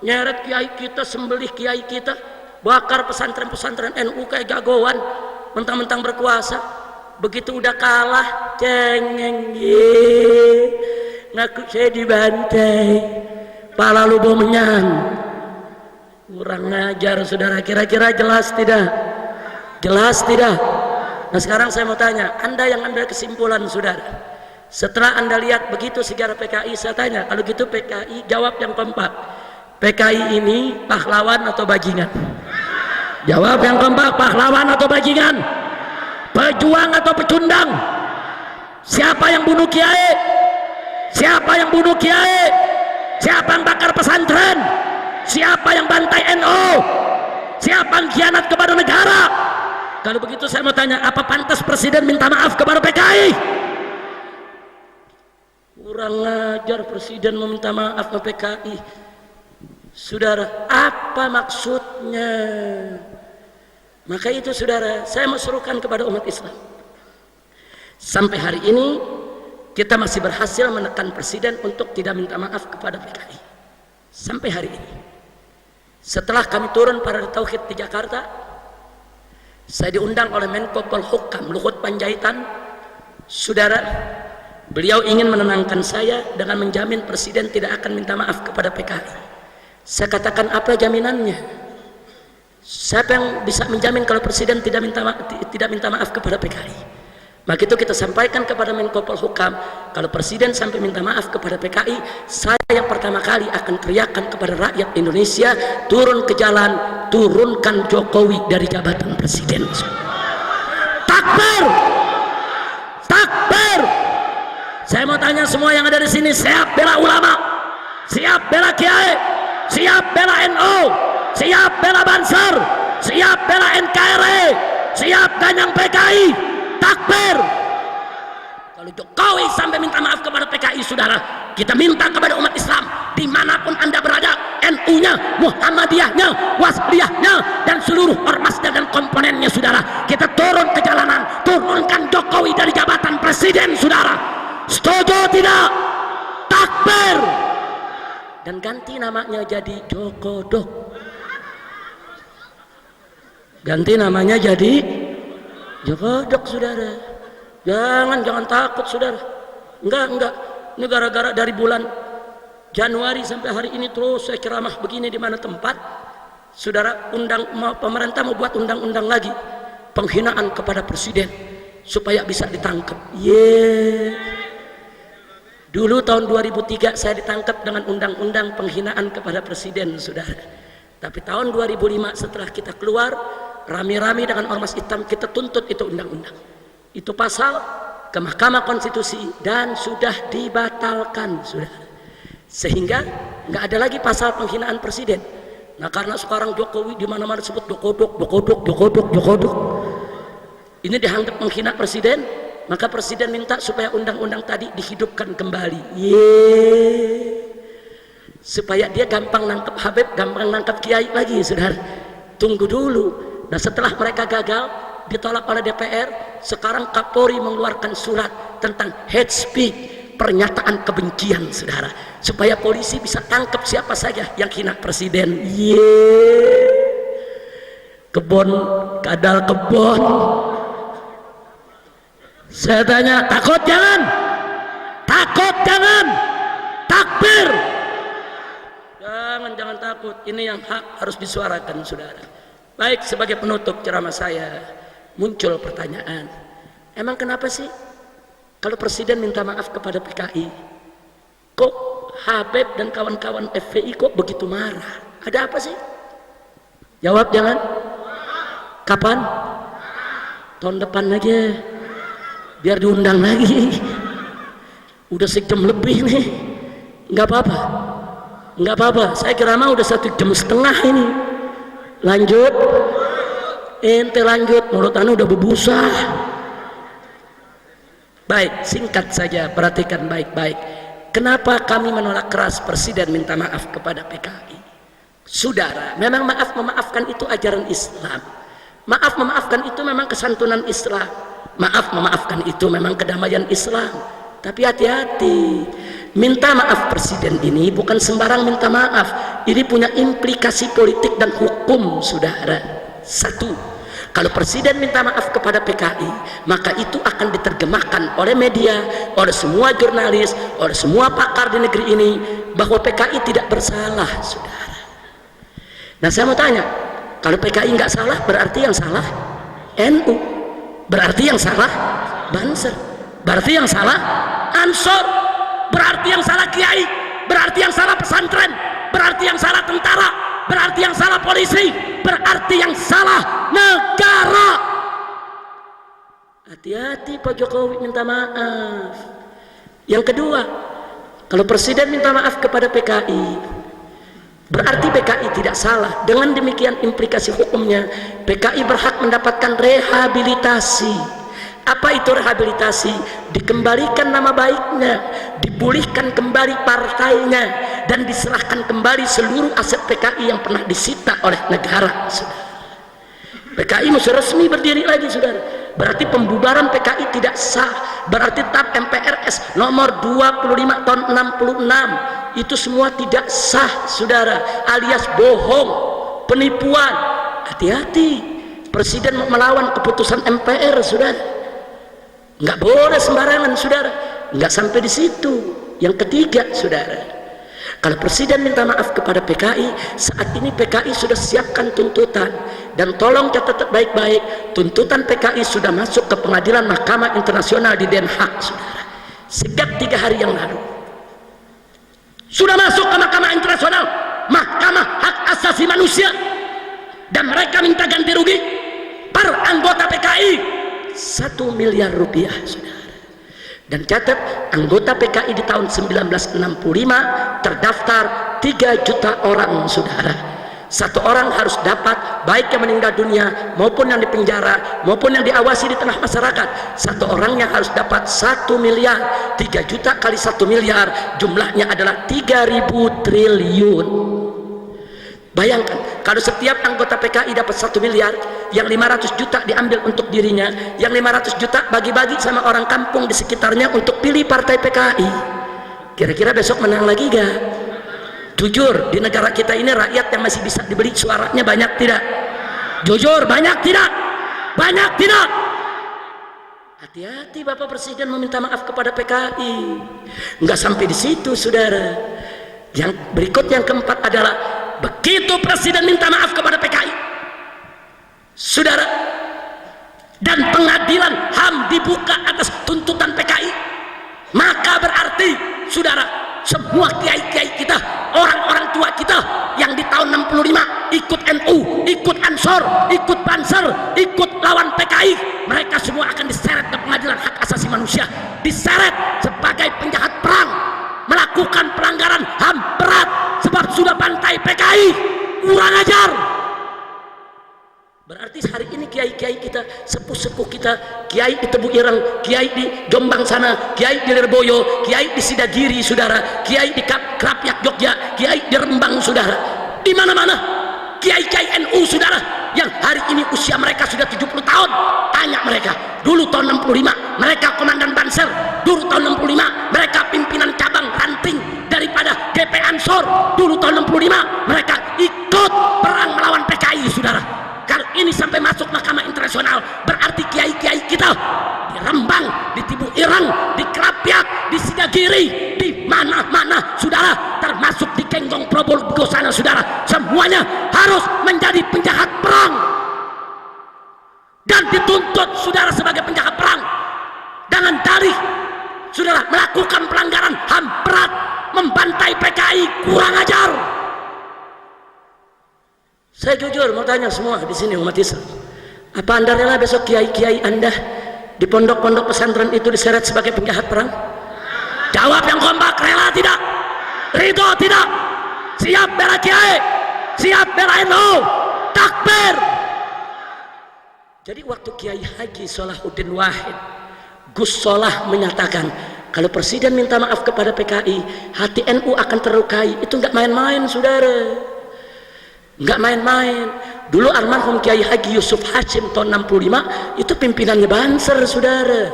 A: nyeret kiai kita, sembelih kiai kita, bakar pesantren-pesantren NU kayak jagoan, mentang-mentang berkuasa. Begitu udah kalah cengeng, ngaku saya dibantai, pala lu bomenyan. Kurang ajar saudara. Kira-kira jelas tidak? Jelas tidak? Nah sekarang saya mau tanya, anda yang ambil kesimpulan saudara, setelah anda lihat begitu sejarah PKI, saya tanya, kalau gitu PKI jawab yang kompak, PKI ini pahlawan atau bajingan? Jawab yang kompak, pahlawan atau bajingan? Pejuang atau pecundang? Siapa yang bunuh kiai? Siapa yang bunuh kiai? Siapa yang bakar pesantren? Siapa yang bantai NU? Siapa yang khianat kepada negara? Kalau begitu saya mau tanya, apa pantas presiden minta maaf kepada PKI? Kurang ajar presiden meminta maaf ke PKI. Saudara, apa maksudnya? Maka itu saudara, saya mau serukan kepada umat Islam. Sampai hari ini kita masih berhasil menekan presiden untuk tidak minta maaf kepada PKI. Sampai hari ini. Setelah kami turun pada Tauhid di Jakarta, saya diundang oleh Menko Polhukam Luhut Panjaitan. Saudara, beliau ingin menenangkan saya dengan menjamin presiden tidak akan minta maaf kepada PKI. Saya katakan, apa jaminannya? Siapa yang bisa menjamin kalau presiden tidak minta maaf kepada PKI? Maka itu kita sampaikan kepada Menko Polhukam, kalau presiden sampai minta maaf kepada PKI, saya yang pertama kali akan teriakkan kepada rakyat Indonesia, turun ke jalan, turunkan Jokowi dari jabatan presiden. Takbir! Takbir! Saya mau tanya semua yang ada di sini, siap bela ulama? Siap bela kiai? Siap bela NU? Siap bela Banser? Siap bela NKRI? Siap ganyang PKI? Takbir! Kalau Jokowi sampai minta maaf kepada PKI, saudara, kita minta kepada umat Islam dimanapun anda berada, NU-nya, Muhammadiyahnya, Wasliyahnya, dan seluruh ormasnya dan komponennya, saudara, kita turun ke jalanan, turunkan Jokowi dari jabatan presiden, saudara. Setuju tidak? Takbir! Dan ganti namanya jadi Jokodok. Ganti namanya jadi Jokodok, saudara. Jangan takut, saudara. Enggak. Ini gara-gara dari bulan Januari sampai hari ini terus saya ceramah begini di mana tempat, saudara, pemerintah mau buat undang-undang lagi penghinaan kepada presiden supaya bisa ditangkap. Dulu tahun 2003 saya ditangkap dengan undang-undang penghinaan kepada presiden, saudara. Tapi tahun 2005 setelah kita keluar rame-rame dengan ormas hitam, kita tuntut itu undang-undang, itu pasal ke Mahkamah Konstitusi dan sudah dibatalkan, sudah. Sehingga nggak ada lagi pasal penghinaan presiden. Nah, karena sekarang Jokowi di mana-mana sebut Jokodok, ini dianggap menghina presiden, maka presiden minta supaya undang-undang tadi dihidupkan kembali. Supaya dia gampang nangkep Habib, gampang nangkep Kiai lagi, saudara. Tunggu dulu. Nah, setelah mereka gagal, ditolak oleh DPR, sekarang Kapolri mengeluarkan surat tentang hate speech, pernyataan kebencian, saudara, supaya polisi bisa tangkap siapa saja yang hina presiden. Kebon, kadal kebon. Saya tanya, takut jangan? Takut jangan? Takbir! Jangan takut. Ini yang hak harus disuarakan, saudara. Baik, sebagai penutup ceramah saya, muncul pertanyaan, emang kenapa sih kalau presiden minta maaf kepada PKI, kok Habib dan kawan-kawan FPI kok begitu marah? Ada apa sih? Jawab jangan. Kapan? Tahun depan aja, biar diundang lagi. Udah sejam lebih nih, nggak apa-apa. Saya kira mah udah 1,5 jam ini. Lanjut, ente lanjut, mulut anu udah berbusa. Baik, singkat saja, perhatikan baik-baik. Kenapa kami menolak keras presiden minta maaf kepada PKI? Saudara, memang maaf memaafkan itu ajaran Islam. Maaf memaafkan itu memang kesantunan Islam. Maaf memaafkan itu memang kedamaian Islam. Tapi hati-hati, minta maaf presiden ini bukan sembarang minta maaf. Ini punya implikasi politik dan hukum, saudara. Satu, kalau presiden minta maaf kepada PKI, maka itu akan diterjemahkan oleh media, oleh semua jurnalis, oleh semua pakar di negeri ini bahwa PKI tidak bersalah, saudara. Nah, saya mau tanya, kalau PKI nggak salah, berarti yang salah NU, berarti yang salah Banser, berarti yang salah Ansor, berarti yang salah Kiai, berarti yang salah pesantren, berarti yang salah tentara, berarti yang salah polisi, berarti yang salah negara. Hati-hati Pak Jokowi minta maaf. Yang kedua, kalau presiden minta maaf kepada PKI, berarti PKI tidak salah. Dengan demikian implikasi hukumnya, PKI berhak mendapatkan rehabilitasi. Apa itu rehabilitasi? Dikembalikan nama baiknya, dipulihkan kembali partainya, dan diserahkan kembali seluruh aset PKI yang pernah disita oleh negara, saudara. PKI mesti resmi berdiri lagi, saudara. Berarti pembubaran PKI tidak sah. Berarti TAP MPRS nomor 25 tahun 66 itu semua tidak sah, saudara, alias bohong, penipuan. Hati-hati, presiden melawan keputusan MPR, saudara. Nggak boleh sembarangan, saudara. Nggak sampai di situ. Yang ketiga, saudara, Kalau presiden minta maaf kepada PKI, saat ini PKI sudah siapkan tuntutan, dan tolong catat baik-baik, tuntutan PKI sudah masuk ke pengadilan Mahkamah Internasional di Den Haag, saudara. Sejak 3 hari yang lalu sudah masuk ke Mahkamah Internasional, Mahkamah Hak Asasi Manusia, dan mereka minta ganti rugi per anggota PKI 1 miliar rupiah, saudara. Dan catat, anggota PKI di tahun 1965 terdaftar 3 juta orang, saudara. Satu orang harus dapat, baik yang meninggal dunia maupun yang dipenjara maupun yang diawasi di tengah masyarakat, satu orangnya harus dapat 1 miliar. 3 juta kali 1 miliar jumlahnya adalah 3.000 triliun. Bayangkan kalau setiap anggota PKI dapat 1 miliar, yang 500 juta diambil untuk dirinya, yang 500 juta bagi-bagi sama orang kampung di sekitarnya untuk pilih partai PKI. Kira-kira besok menang lagi gak? Jujur, di negara kita ini rakyat yang masih bisa dibeli suaranya banyak tidak? Jujur, banyak tidak? Banyak tidak? Hati-hati Bapak Presiden meminta maaf kepada PKI. Enggak sampai di situ, saudara. Yang berikut, yang keempat adalah, begitu presiden minta maaf kepada PKI, saudara, dan pengadilan HAM dibuka atas tuntutan PKI, maka berarti, saudara, semua kiai-kiai kita, orang-orang tua kita yang di tahun 65 ikut NU, ikut Ansor, ikut Banser, ikut lawan PKI, mereka semua akan diseret ke pengadilan hak asasi manusia, diseret sebagai penjahat perang, melakukan pelanggaran HAM berat, sebab sudah bantai PKI, kurang ajar. Berarti hari ini kiai-kiai kita, sepuh-sepuh kita, kiai di Tebu Ireng, kiai di Jombang sana, kiai di Lirboyo, kiai di Sidagiri, saudara, kiai di Krapyak Jogja, kiai di Rembang, saudara, di mana-mana kiai-kiai NU, saudara, yang hari ini usia mereka sudah 70 tahun. Tanya mereka, dulu tahun 65 mereka komandan Banser, dulu tahun 65 mereka pimpinan cabang ranting daripada GP Ansor, dulu tahun 65 mereka ikut perang melawan PKI, saudara. Kalau ini sampai masuk Mahkamah Internasional, berarti kiai-kiai kita di Rembang, di Tebu Ireng, di Krapyak, di Sidagiri, di mana-mana, saudara, termasuk di Kenggong Probolinggo sana, saudara, semuanya harus menjadi penjahat perang dan dituntut, saudara, sebagai penjahat perang dengan dalih, saudara, melakukan pelanggaran HAM berat, membantai PKI, kurang ajar. Saya jujur mau tanya semua di sini umat Islam, apa Anda rela besok kiai-kiai Anda di pondok-pondok pesantren itu diseret sebagai penjahat perang? Jawab yang kompak, rela tidak? Ridho tidak? Siap bela kiai? Siap bela NU? Takbir! Jadi waktu Kiai Haji Salahuddin Wahid Gus Solah menyatakan, kalau presiden minta maaf kepada PKI, hati NU akan terlukai, itu nggak main-main, saudara, nggak main-main. Dulu almarhum Kiai Haji Yusuf Hashim tahun 65 itu pimpinannya Banser, saudara,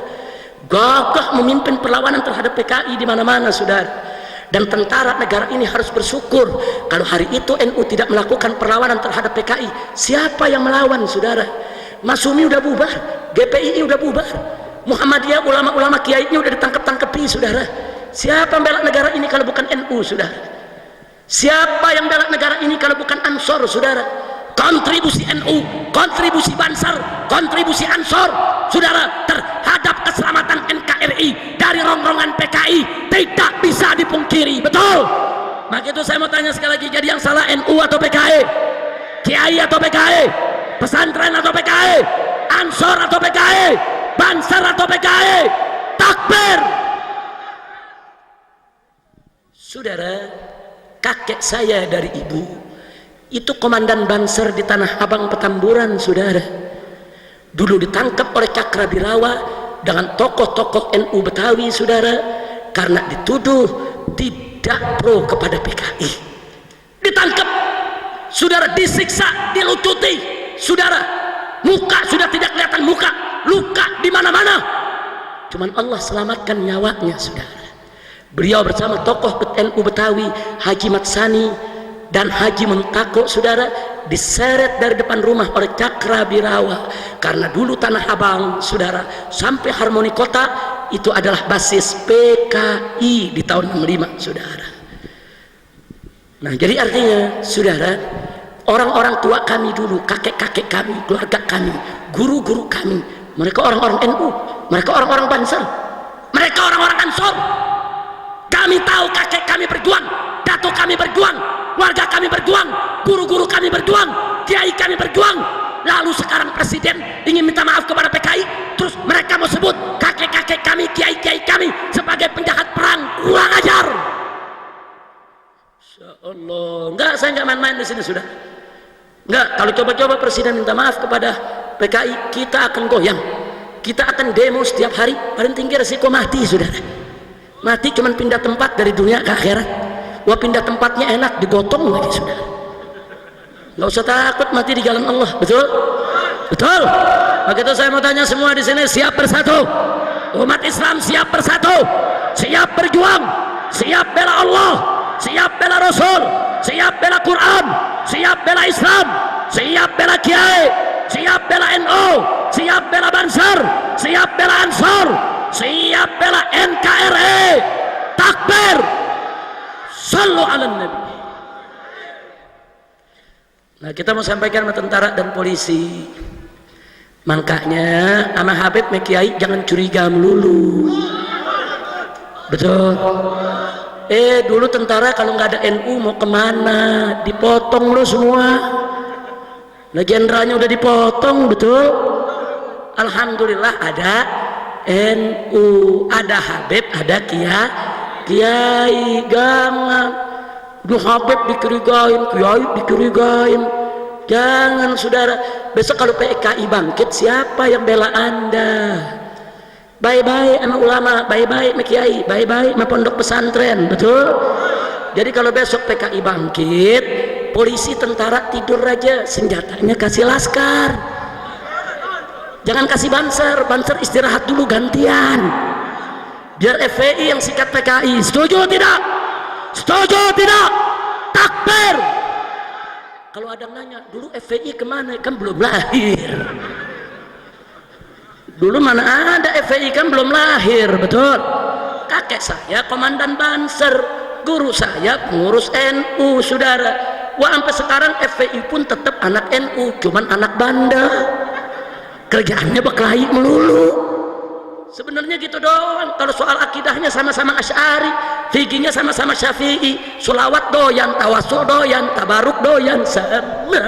A: gagah memimpin perlawanan terhadap PKI di mana-mana, saudara. Dan tentara negara ini harus bersyukur kalau hari itu NU tidak melakukan perlawanan terhadap PKI. Siapa yang melawan, saudara? Masumi udah bubar, GPI udah bubar, Muhammadiyah, ulama-ulama kiainya udah ditangkap-tangkepi, saudara. Siapa yang bela negara ini kalau bukan NU, saudara? Siapa yang bela negara ini kalau bukan Ansor, saudara? Kontribusi NU, kontribusi Banser, kontribusi Ansor, saudara, terhadap keselamatan NKRI dari rongrongan PKI tidak bisa dipungkiri, betul? Maka itu saya mau tanya sekali lagi, jadi yang salah NU atau PKI? Kiai atau PKI? Pesantren atau PKI? Ansor atau PKI? Banser atau PKI? Takbir! Saudara, kakek saya dari ibu itu komandan Banser di Tanah Abang Petamburan, saudara. Dulu ditangkap oleh Cakrabirawa dengan tokoh-tokoh NU Betawi, saudara, karena dituduh tidak pro kepada PKI. Ditangkap, saudara, disiksa, dilucuti, saudara, muka sudah tidak kelihatan muka, luka di mana-mana. Cuman Allah selamatkan nyawanya, saudara. Beliau bersama tokoh NU Betawi Haji Matsani dan Haji Muntako, saudara, diseret dari depan rumah oleh Cakrabirawa karena dulu Tanah Abang, saudara, sampai Harmoni Kota itu adalah basis PKI di tahun 65, saudara. Nah, jadi artinya, saudara, orang-orang tua kami dulu, kakek-kakek kami, keluarga kami, guru-guru kami, mereka orang-orang NU, mereka orang-orang Banser, mereka orang-orang Ansor. Kami tahu kakek kami berjuang, datuk kami berjuang, warga kami berjuang, guru-guru kami berjuang, kiai kami berjuang. Lalu sekarang presiden ingin minta maaf kepada PKI, terus mereka mau sebut kakek-kakek kami, kiai-kiai kami sebagai penjahat perang. Kurang ajar. Insya Allah, enggak, saya enggak main-main di sini, sudah. Enggak, kalau coba-coba presiden minta maaf kepada PKI, kita akan goyang, kita akan demo setiap hari. Paling tinggi resiko mati, saudara. Mati cuman pindah tempat dari dunia ke akhirat. Wah, pindah tempatnya enak, digotong lagi, saudara. Nggak usah takut mati di jalan Allah, betul? Betul. Maka itu saya mau tanya semua di sini, siap bersatu? Umat Islam siap bersatu, siap berjuang, siap bela Allah, siap bela Rasul, siap bela Quran, siap bela Islam, siap bela Kiai, siap bela NU, siap bela Banser, siap bela Ansor, siap bela NKRI. Takbir, sallu ala Nabi. Nah, kita mau sampaikan sama tentara dan polisi, makanya sama Habib Mekiai jangan curiga melulu, betul? Dulu tentara kalau nggak ada NU mau kemana? Dipotong lo semua. Nah, jenderalnya udah dipotong, betul? Alhamdulillah ada NU, ada Habib, ada Kiai. Jangan Duh, Habib dicurigain, Kiai dicurigain. Jangan, saudara. Besok kalau PKI bangkit, siapa yang bela Anda? Baik-baik sama ulama, baik-baik sama Kiai, baik-baik sama pondok pesantren, betul? Jadi kalau besok PKI bangkit, polisi tentara tidur aja, senjatanya kasih laskar. Jangan kasih Banser istirahat dulu gantian. Biar FPI yang sikat PKI. Setuju tidak? Setuju tidak? Takbir. Kalau ada yang nanya, dulu FPI kemana? Kan belum lahir. Dulu mana ada FPI, kan belum lahir, betul? Kakek saya komandan Banser, guru saya pengurus NU, saudara. Wah, sampai sekarang FPI pun tetap anak NU, cuman anak bandel. Kerjaannya berkelahi melulu. Sebenarnya gitu doang. Kalau soal akidahnya sama-sama Asy'ari, fikihnya sama-sama Syafi'i, sholawat doyan, tawasul doyan, tabaruk doyan, sama.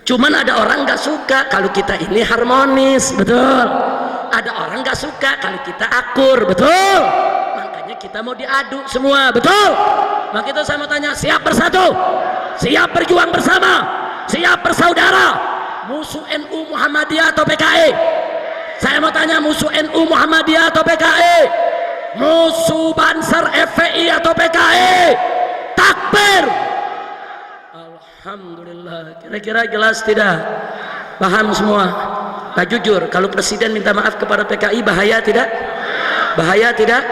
A: Cuman ada orang nggak suka kalau kita ini harmonis, betul? Ada orang nggak suka kalau kita akur, betul? Makanya kita mau diadu semua, betul? Maka itu saya mau tanya, siap bersatu, siap berjuang bersama, siap bersaudara. Musuh NU Muhammadiyah atau PKI? Saya mau tanya, musuh NU Muhammadiyah atau PKI? Musuh Banser FPI atau PKI? Takbir. Alhamdulillah. Kira-kira jelas tidak? Paham semua? Nah, jujur, kalau presiden minta maaf kepada PKI, bahaya tidak? Bahaya tidak?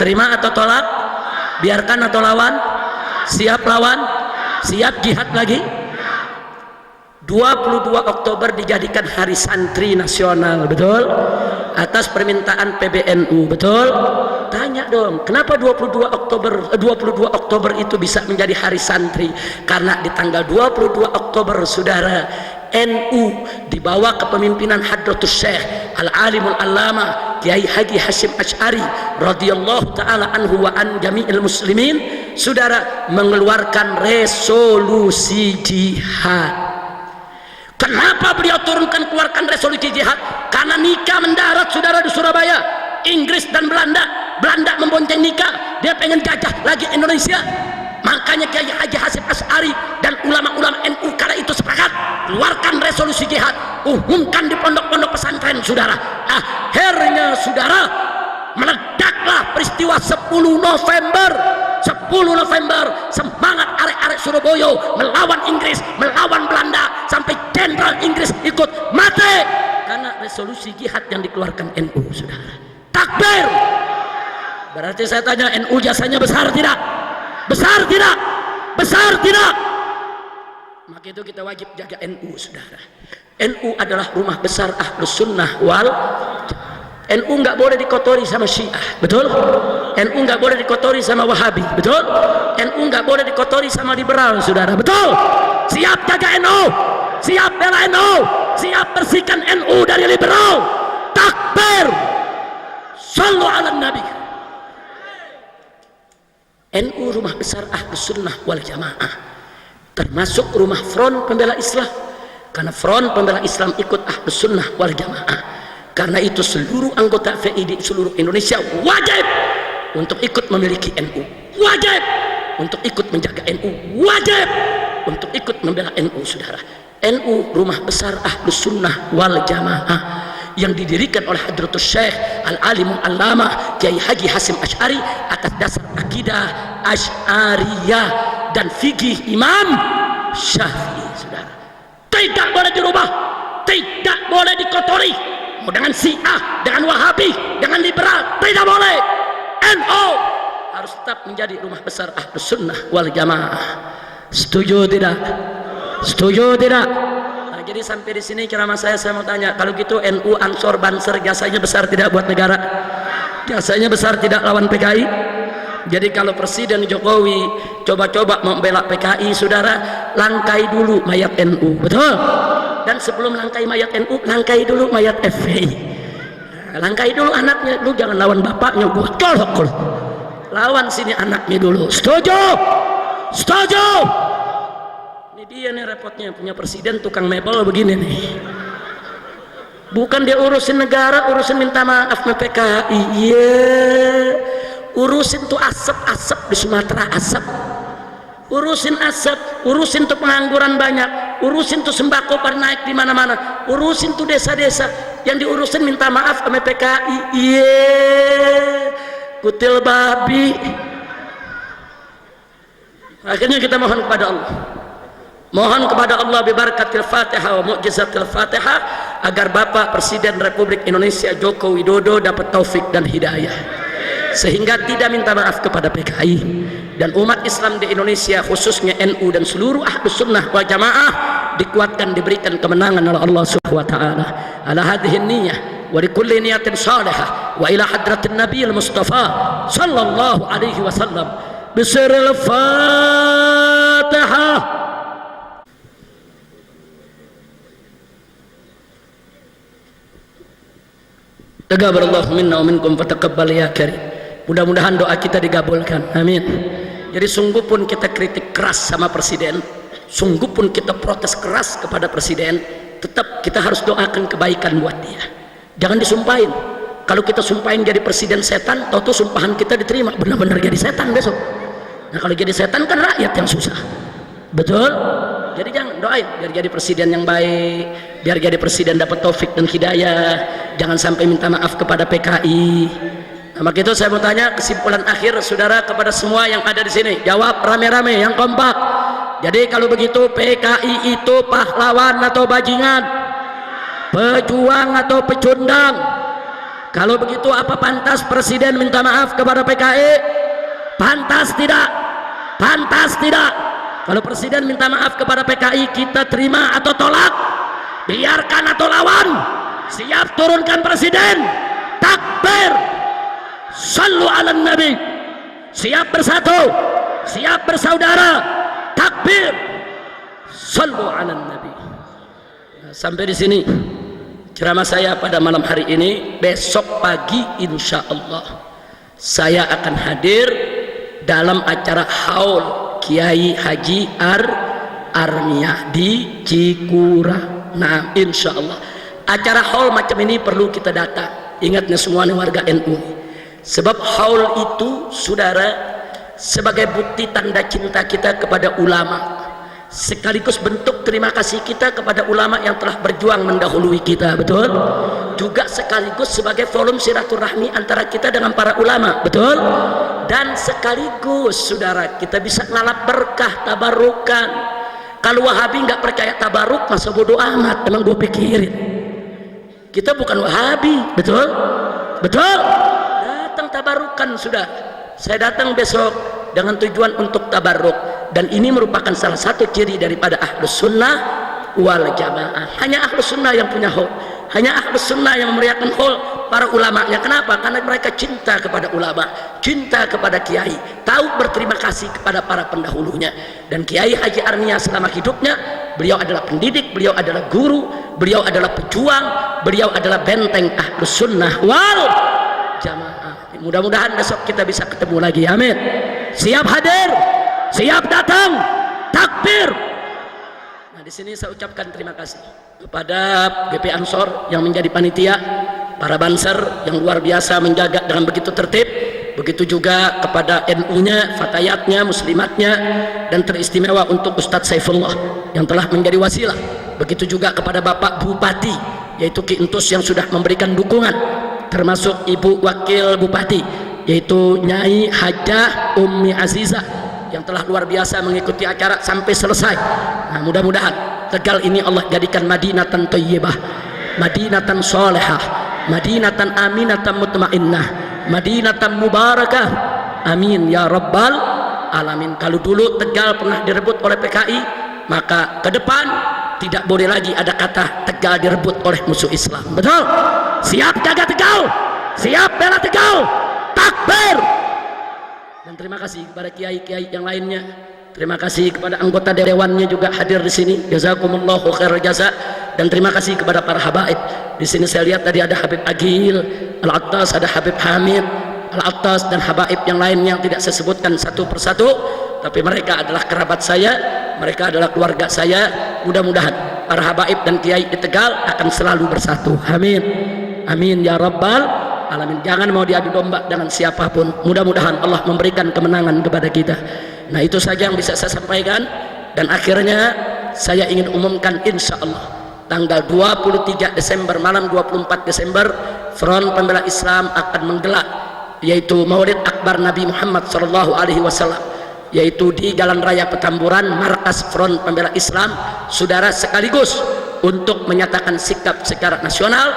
A: Terima atau tolak? Biarkan atau lawan? Siap lawan? Siap jihad lagi? 22 Oktober dijadikan Hari Santri Nasional, betul? Atas permintaan PBNU, betul? Tanya dong, kenapa 22 Oktober itu bisa menjadi Hari Santri? Karena di tanggal 22 Oktober, saudara, NU di bawah kepemimpinan Hadratus Syekh Al-Alimul Allama Kiai Haji Hasyim Asy'ari radhiyallahu taala anhu wa an jami'il muslimin, saudara, mengeluarkan resolusi jihad. Kenapa beliau keluarkan resolusi jihad? Karena nikah mendarat, saudara, di Surabaya. Inggris dan Belanda membonceng nikah, dia pengen jajah lagi Indonesia. Makanya Kiai Haji Hasyim Asy'ari dan ulama-ulama NU kala itu sepakat keluarkan resolusi jihad, umumkan di pondok-pondok pesantren, saudara. Akhirnya, saudara, meledaklah peristiwa 10 November. Semangat arek-arek Surabaya melawan Inggris, melawan Belanda, sampai jenderal Inggris ikut mati karena resolusi jihad yang dikeluarkan NU, saudara. Takbir. Berarti saya tanya, NU jasanya besar tidak? Besar tidak? Besar tidak? Maka itu kita wajib jaga NU, saudara. NU adalah rumah besar Ahlus Sunnah wal Jamaah. NU nggak boleh dikotori sama Syiah, betul? NU nggak boleh dikotori sama Wahabi, betul? NU nggak boleh dikotori sama liberal, saudara, betul? Siap jaga NU, siap bela NU, siap bersihkan NU dari liberal. Takbir, sallu ala nabi. NU rumah besar Ahlus Sunnah wal Jamaah, termasuk rumah front pembela Islam, karena front pembela Islam ikut Ahlus Sunnah wal Jamaah. Karena itu seluruh anggota FPI di seluruh Indonesia wajib untuk ikut memiliki NU, wajib untuk ikut menjaga NU, wajib untuk ikut membela NU, saudara. NU rumah besar Ahlus Sunnah wal Jamaah yang didirikan oleh Hadratus Syekh Al-Alimul Allamah Kiai Haji Hasyim Asy'ari atas dasar akidah Asy'ariyah dan fikih Imam Syafi'i, saudara. Tidak boleh dirubah, tidak boleh dikotori dengan Syiah, dengan Wahabi, dengan liberal, tidak boleh. NU harus tetap menjadi rumah besar Ahlus Sunnah wal Jamaah. Setuju tidak? Setuju tidak? Nah, jadi sampai di sini ceramah saya mau tanya, kalau gitu NU Ansor Banser jasanya besar tidak buat negara? Jasanya besar tidak lawan PKI? Jadi kalau Presiden Jokowi coba-coba membela PKI, saudara, langkai dulu mayat NU, betul? Dan sebelum langkai mayat NU, langkai dulu mayat FPI. Langkai dulu anaknya, lu jangan lawan bapaknya, gua colok lu. Lawan sini anaknya dulu. Setuju? Setuju? Ini dia nih repotnya, punya presiden tukang mebel begini nih. Bukan dia urusin negara, urusin minta maaf sama PKI. Urusin tuh asap-asap di Sumatera, asap. Urusin asap, urusin tuh pengangguran banyak, urusin tuh sembako pada naik di mana-mana, urusin tuh desa-desa yang diurusin minta maaf sama PKI. Kutil babi. Akhirnya kita mohon kepada Allah, mohon kepada Allah bibarakatil Fatihah wa mu'jizatil Fatihah, agar Bapak Presiden Republik Indonesia Joko Widodo dapat taufik dan hidayah, sehingga tidak minta maaf kepada PKI dan umat Islam di Indonesia, khususnya NU dan seluruh Ahlus Sunnah wal Jamaah dikuatkan, diberikan kemenangan oleh Allah Subhanahu wa taala. Ala hadhihi niyyah wa likulli niyatin salihah wa ila hadratin nabiyil mustafa sallallahu alaihi wasallam bisiril Fatihah. Taqabbalallahu minna wa minkum fataqabbal ya karim. Mudah-mudahan doa kita digabulkan, amin. Jadi sungguh pun kita kritik keras sama presiden, sungguh pun kita protes keras kepada presiden, tetap kita harus doakan kebaikan buat dia. Jangan disumpahin. Kalau kita sumpahin jadi presiden setan, tahu tuh sumpahan kita diterima, benar-benar jadi setan besok. Nah kalau jadi setan kan rakyat yang susah, betul? Jadi jangan, doain biar jadi presiden yang baik, biar jadi presiden dapat taufik dan hidayah. Jangan sampai minta maaf kepada PKI. Nah, maka itu saya mau tanya kesimpulan akhir, saudara, kepada semua yang ada di sini. Jawab rame-rame, yang kompak. Jadi kalau begitu PKI itu pahlawan atau bajingan? Pejuang atau pecundang? Kalau begitu apa pantas presiden minta maaf kepada PKI? Pantas tidak? Pantas tidak? Kalau presiden minta maaf kepada PKI, kita terima atau tolak? Biarkan atau lawan? Siap turunkan presiden? Takbir, sallu ala nabi. Siap bersatu, siap bersaudara. Takbir, sallu ala nabi. Nah, sampai di sini ceramah saya pada malam hari ini. Besok pagi insya Allah saya akan hadir dalam acara haul Kiai Haji Armiyah di Cikura. Nah insya Allah acara haul macam ini perlu kita datang. Ingatnya semuanya warga NU, sebab haul itu, saudara, sebagai bukti tanda cinta kita kepada ulama, sekaligus bentuk terima kasih kita kepada ulama yang telah berjuang mendahului kita, betul? Juga sekaligus sebagai forum silaturahmi antara kita dengan para ulama, betul? Dan sekaligus, saudara, kita bisa ngalap berkah, tabarukan. Kalau Wahabi nggak percaya tabaruk, masa bodoh amat, emang gue pikirin. Kita bukan Wahabi, betul? Betul? Datang tabarukan, sudah. Saya datang besok dengan tujuan untuk tabaruk, dan ini merupakan salah satu ciri daripada Ahlus Sunnah wal Jamaah. Hanya Ahlus Sunnah yang punya haul, hanya Ahlus Sunnah yang memeriahkan haul. para ulamanya. Kenapa? Karena mereka cinta kepada ulama, cinta kepada kiai, tahu berterima kasih kepada para pendahulunya. Dan Kiai Haji Arnia selama hidupnya, beliau adalah pendidik, beliau adalah guru, beliau adalah pejuang, beliau adalah benteng Ahlus Sunnah wal Jamaah. Mudah-mudahan besok kita bisa ketemu lagi. Amin. Siap hadir, siap datang, takbir. Nah, di sini saya ucapkan terima kasih kepada GP Ansor yang menjadi panitia, para banser yang luar biasa menjaga dengan begitu tertib, begitu juga kepada NU-nya, fatayatnya, muslimatnya, dan teristimewa untuk Ustadz Saifullah yang telah menjadi wasilah, begitu juga kepada Bapak Bupati yaitu Ki Entus yang sudah memberikan dukungan, termasuk Ibu Wakil Bupati yaitu Nyai Hajah Ummi Azizah yang telah luar biasa mengikuti acara sampai selesai. Nah, mudah-mudahan Tegal ini Allah jadikan Madinatan Thayyibah, Madinatan Salihah, Madinatan Aminatan Mutmainnah, Madinatan Mubarakah. Amin ya rabbal alamin. Kalau dulu Tegal pernah direbut oleh PKI, maka ke depan tidak boleh lagi ada kata Tegal direbut oleh musuh Islam. Betul? Siap jaga Tegal, siap bela Tegal, takbir. Dan terima kasih kepada kiai-kiai yang lainnya. Terima kasih kepada anggota dewannya juga hadir di sini. Jazakumullahu khairal jaza. Dan terima kasih kepada para habaib. Di sini saya lihat tadi ada Habib Agil Al-Attas, ada Habib Hamid Al-Attas, dan habaib yang lain yang tidak saya sebutkan satu persatu, tapi mereka adalah kerabat saya, mereka adalah keluarga saya. Mudah-mudahan para habaib dan kiai di Tegal akan selalu bersatu. Amin. Amin ya rabbal alamin. Jangan mau diadu domba dengan siapapun. Mudah-mudahan Allah memberikan kemenangan kepada kita. Nah, itu saja yang bisa saya sampaikan. Dan akhirnya saya ingin umumkan, insya Allah tanggal 23 Desember malam 24 Desember Front Pembela Islam akan menggelar yaitu Maulid Akbar Nabi Muhammad SAW, yaitu di Jalan Raya Petamburan, markas Front Pembela Islam. Saudara, sekaligus untuk menyatakan sikap secara nasional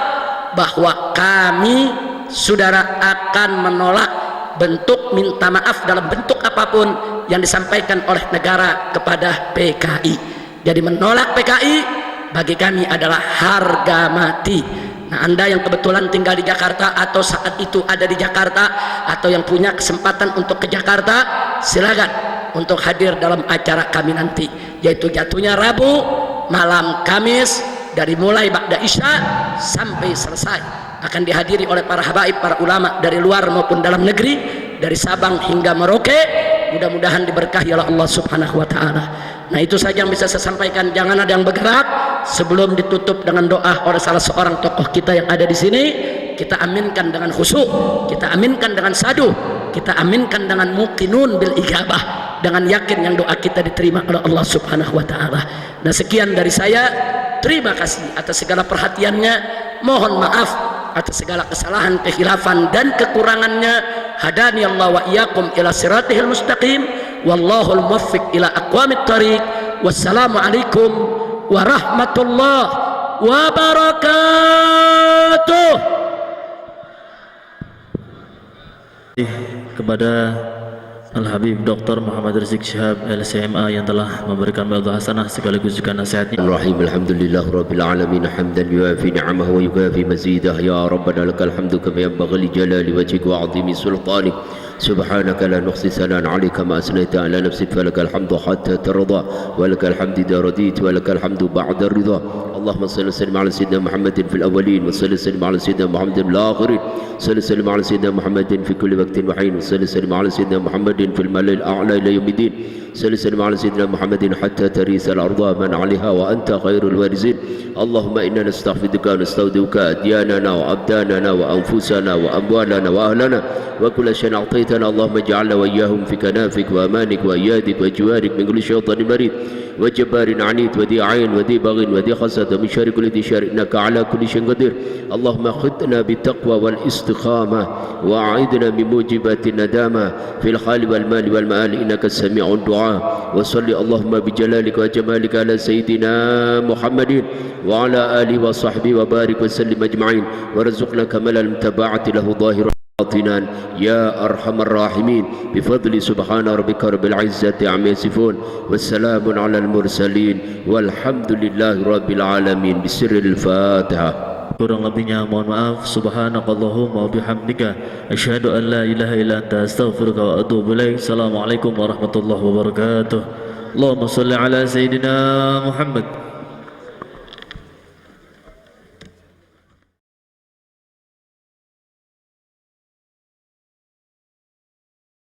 A: bahwa kami, saudara, akan menolak bentuk minta maaf dalam bentuk apapun yang disampaikan oleh negara kepada PKI. Jadi menolak PKI bagi kami adalah harga mati. Nah, Anda yang kebetulan tinggal di Jakarta atau saat itu ada di Jakarta atau yang punya kesempatan untuk ke Jakarta, silakan untuk hadir dalam acara kami nanti, yaitu jatuhnya Rabu, malam Kamis, dari mulai ba'da Isya sampai selesai, akan dihadiri oleh para habaib, para ulama dari luar maupun dalam negeri, dari Sabang hingga Merauke. Mudah-mudahan diberkahi oleh Allah Subhanahu wa taala. Nah, itu saja yang bisa saya sampaikan. Jangan ada yang bergerak sebelum ditutup dengan doa oleh salah seorang tokoh kita yang ada di sini. Kita aminkan dengan khusyuk, kita aminkan dengan saduh, kita aminkan dengan muqinun bil ijabah, dengan yakin yang doa kita diterima oleh Allah Subhanahu wa taala. Nah, sekian dari saya. Terima kasih atas segala perhatiannya. Mohon maaf atas segala kesalahan, kekhilafan dan kekurangannya. Hadani Allah wa iyyakum ila siratihil mustaqim. Wallahul muwaffiq ila aqwamit thariq. Wassalamualaikum warahmatullahi wabarakatuh.
B: Kepada Al-Habib Dr. Muhammad Rizik Syihab LCMA yang telah memberikan mawaddah hasanah sekaligus juga nasihatnya.
C: Rahim, alhamdulillah rabbil alamin, hamdan yuafi ni'amahu wa yukafi mazidah. Ya rabbana lakal hamdu kama yanbaghi li jalali wajhika wa 'azimi sultanik. سبحانك لا نحصي ثناء عليك كما أثنيت على نفسك فلك الحمد حتى ترضى ولك الحمد إذا رضيت ولك الحمد بعد الرضا. اللهم صل وسلم على سيدنا محمد في الأولين وصل وسلم على سيدنا محمد في الآخرين. صل وسلم على سيدنا محمد في كل وقت وحين. صل وسلم على سيدنا محمد في الملأ الأعلى إلى يوم الدين. صل وسلم على سيدنا محمد حتى ترث الأرض من عليها وأنت خير الوارثين. اللهم إنا نستغفرك ونستودعك أدياننا وأبداننا وأنفسنا وأموالنا وأهلنا وكل شيء أعطيتنا. اللهم اجعلنا وإياهم في كنافك وأمانك وأيادك وجوارك من كل شيطان مريض وجبار عنيد وذي عين وذي بغي وذي حسد ومن شر كل ذي شر إنك على كل شيء قدير. اللهم خذنا بالتقوى والاستقامة وأعذنا من موجبات الندامة في الحال والمال والمآل إنك سميع الدعاء. وصل اللهم بجلالك وجمالك على سيدنا محمد وعلى آله وصحبه وبارك وسلم أجمعين ورزقنا كمال المتابعة له ظاهرا يا أرحم الراحمين بفضل سبحان ربك رب العزة عما يصفون والسلام على المرسلين والحمد لله رب العالمين. بسر الفاتحة.
B: kurang lebihnya mohon maaf. Subhanakallahumma wa bihamdika asyhadu an la ilaha illa anta astaghfiruka wa atubu ilaik. Assalamualaikum warahmatullahi wabarakatuh. Allahumma shalli ala sayyidina Muhammad.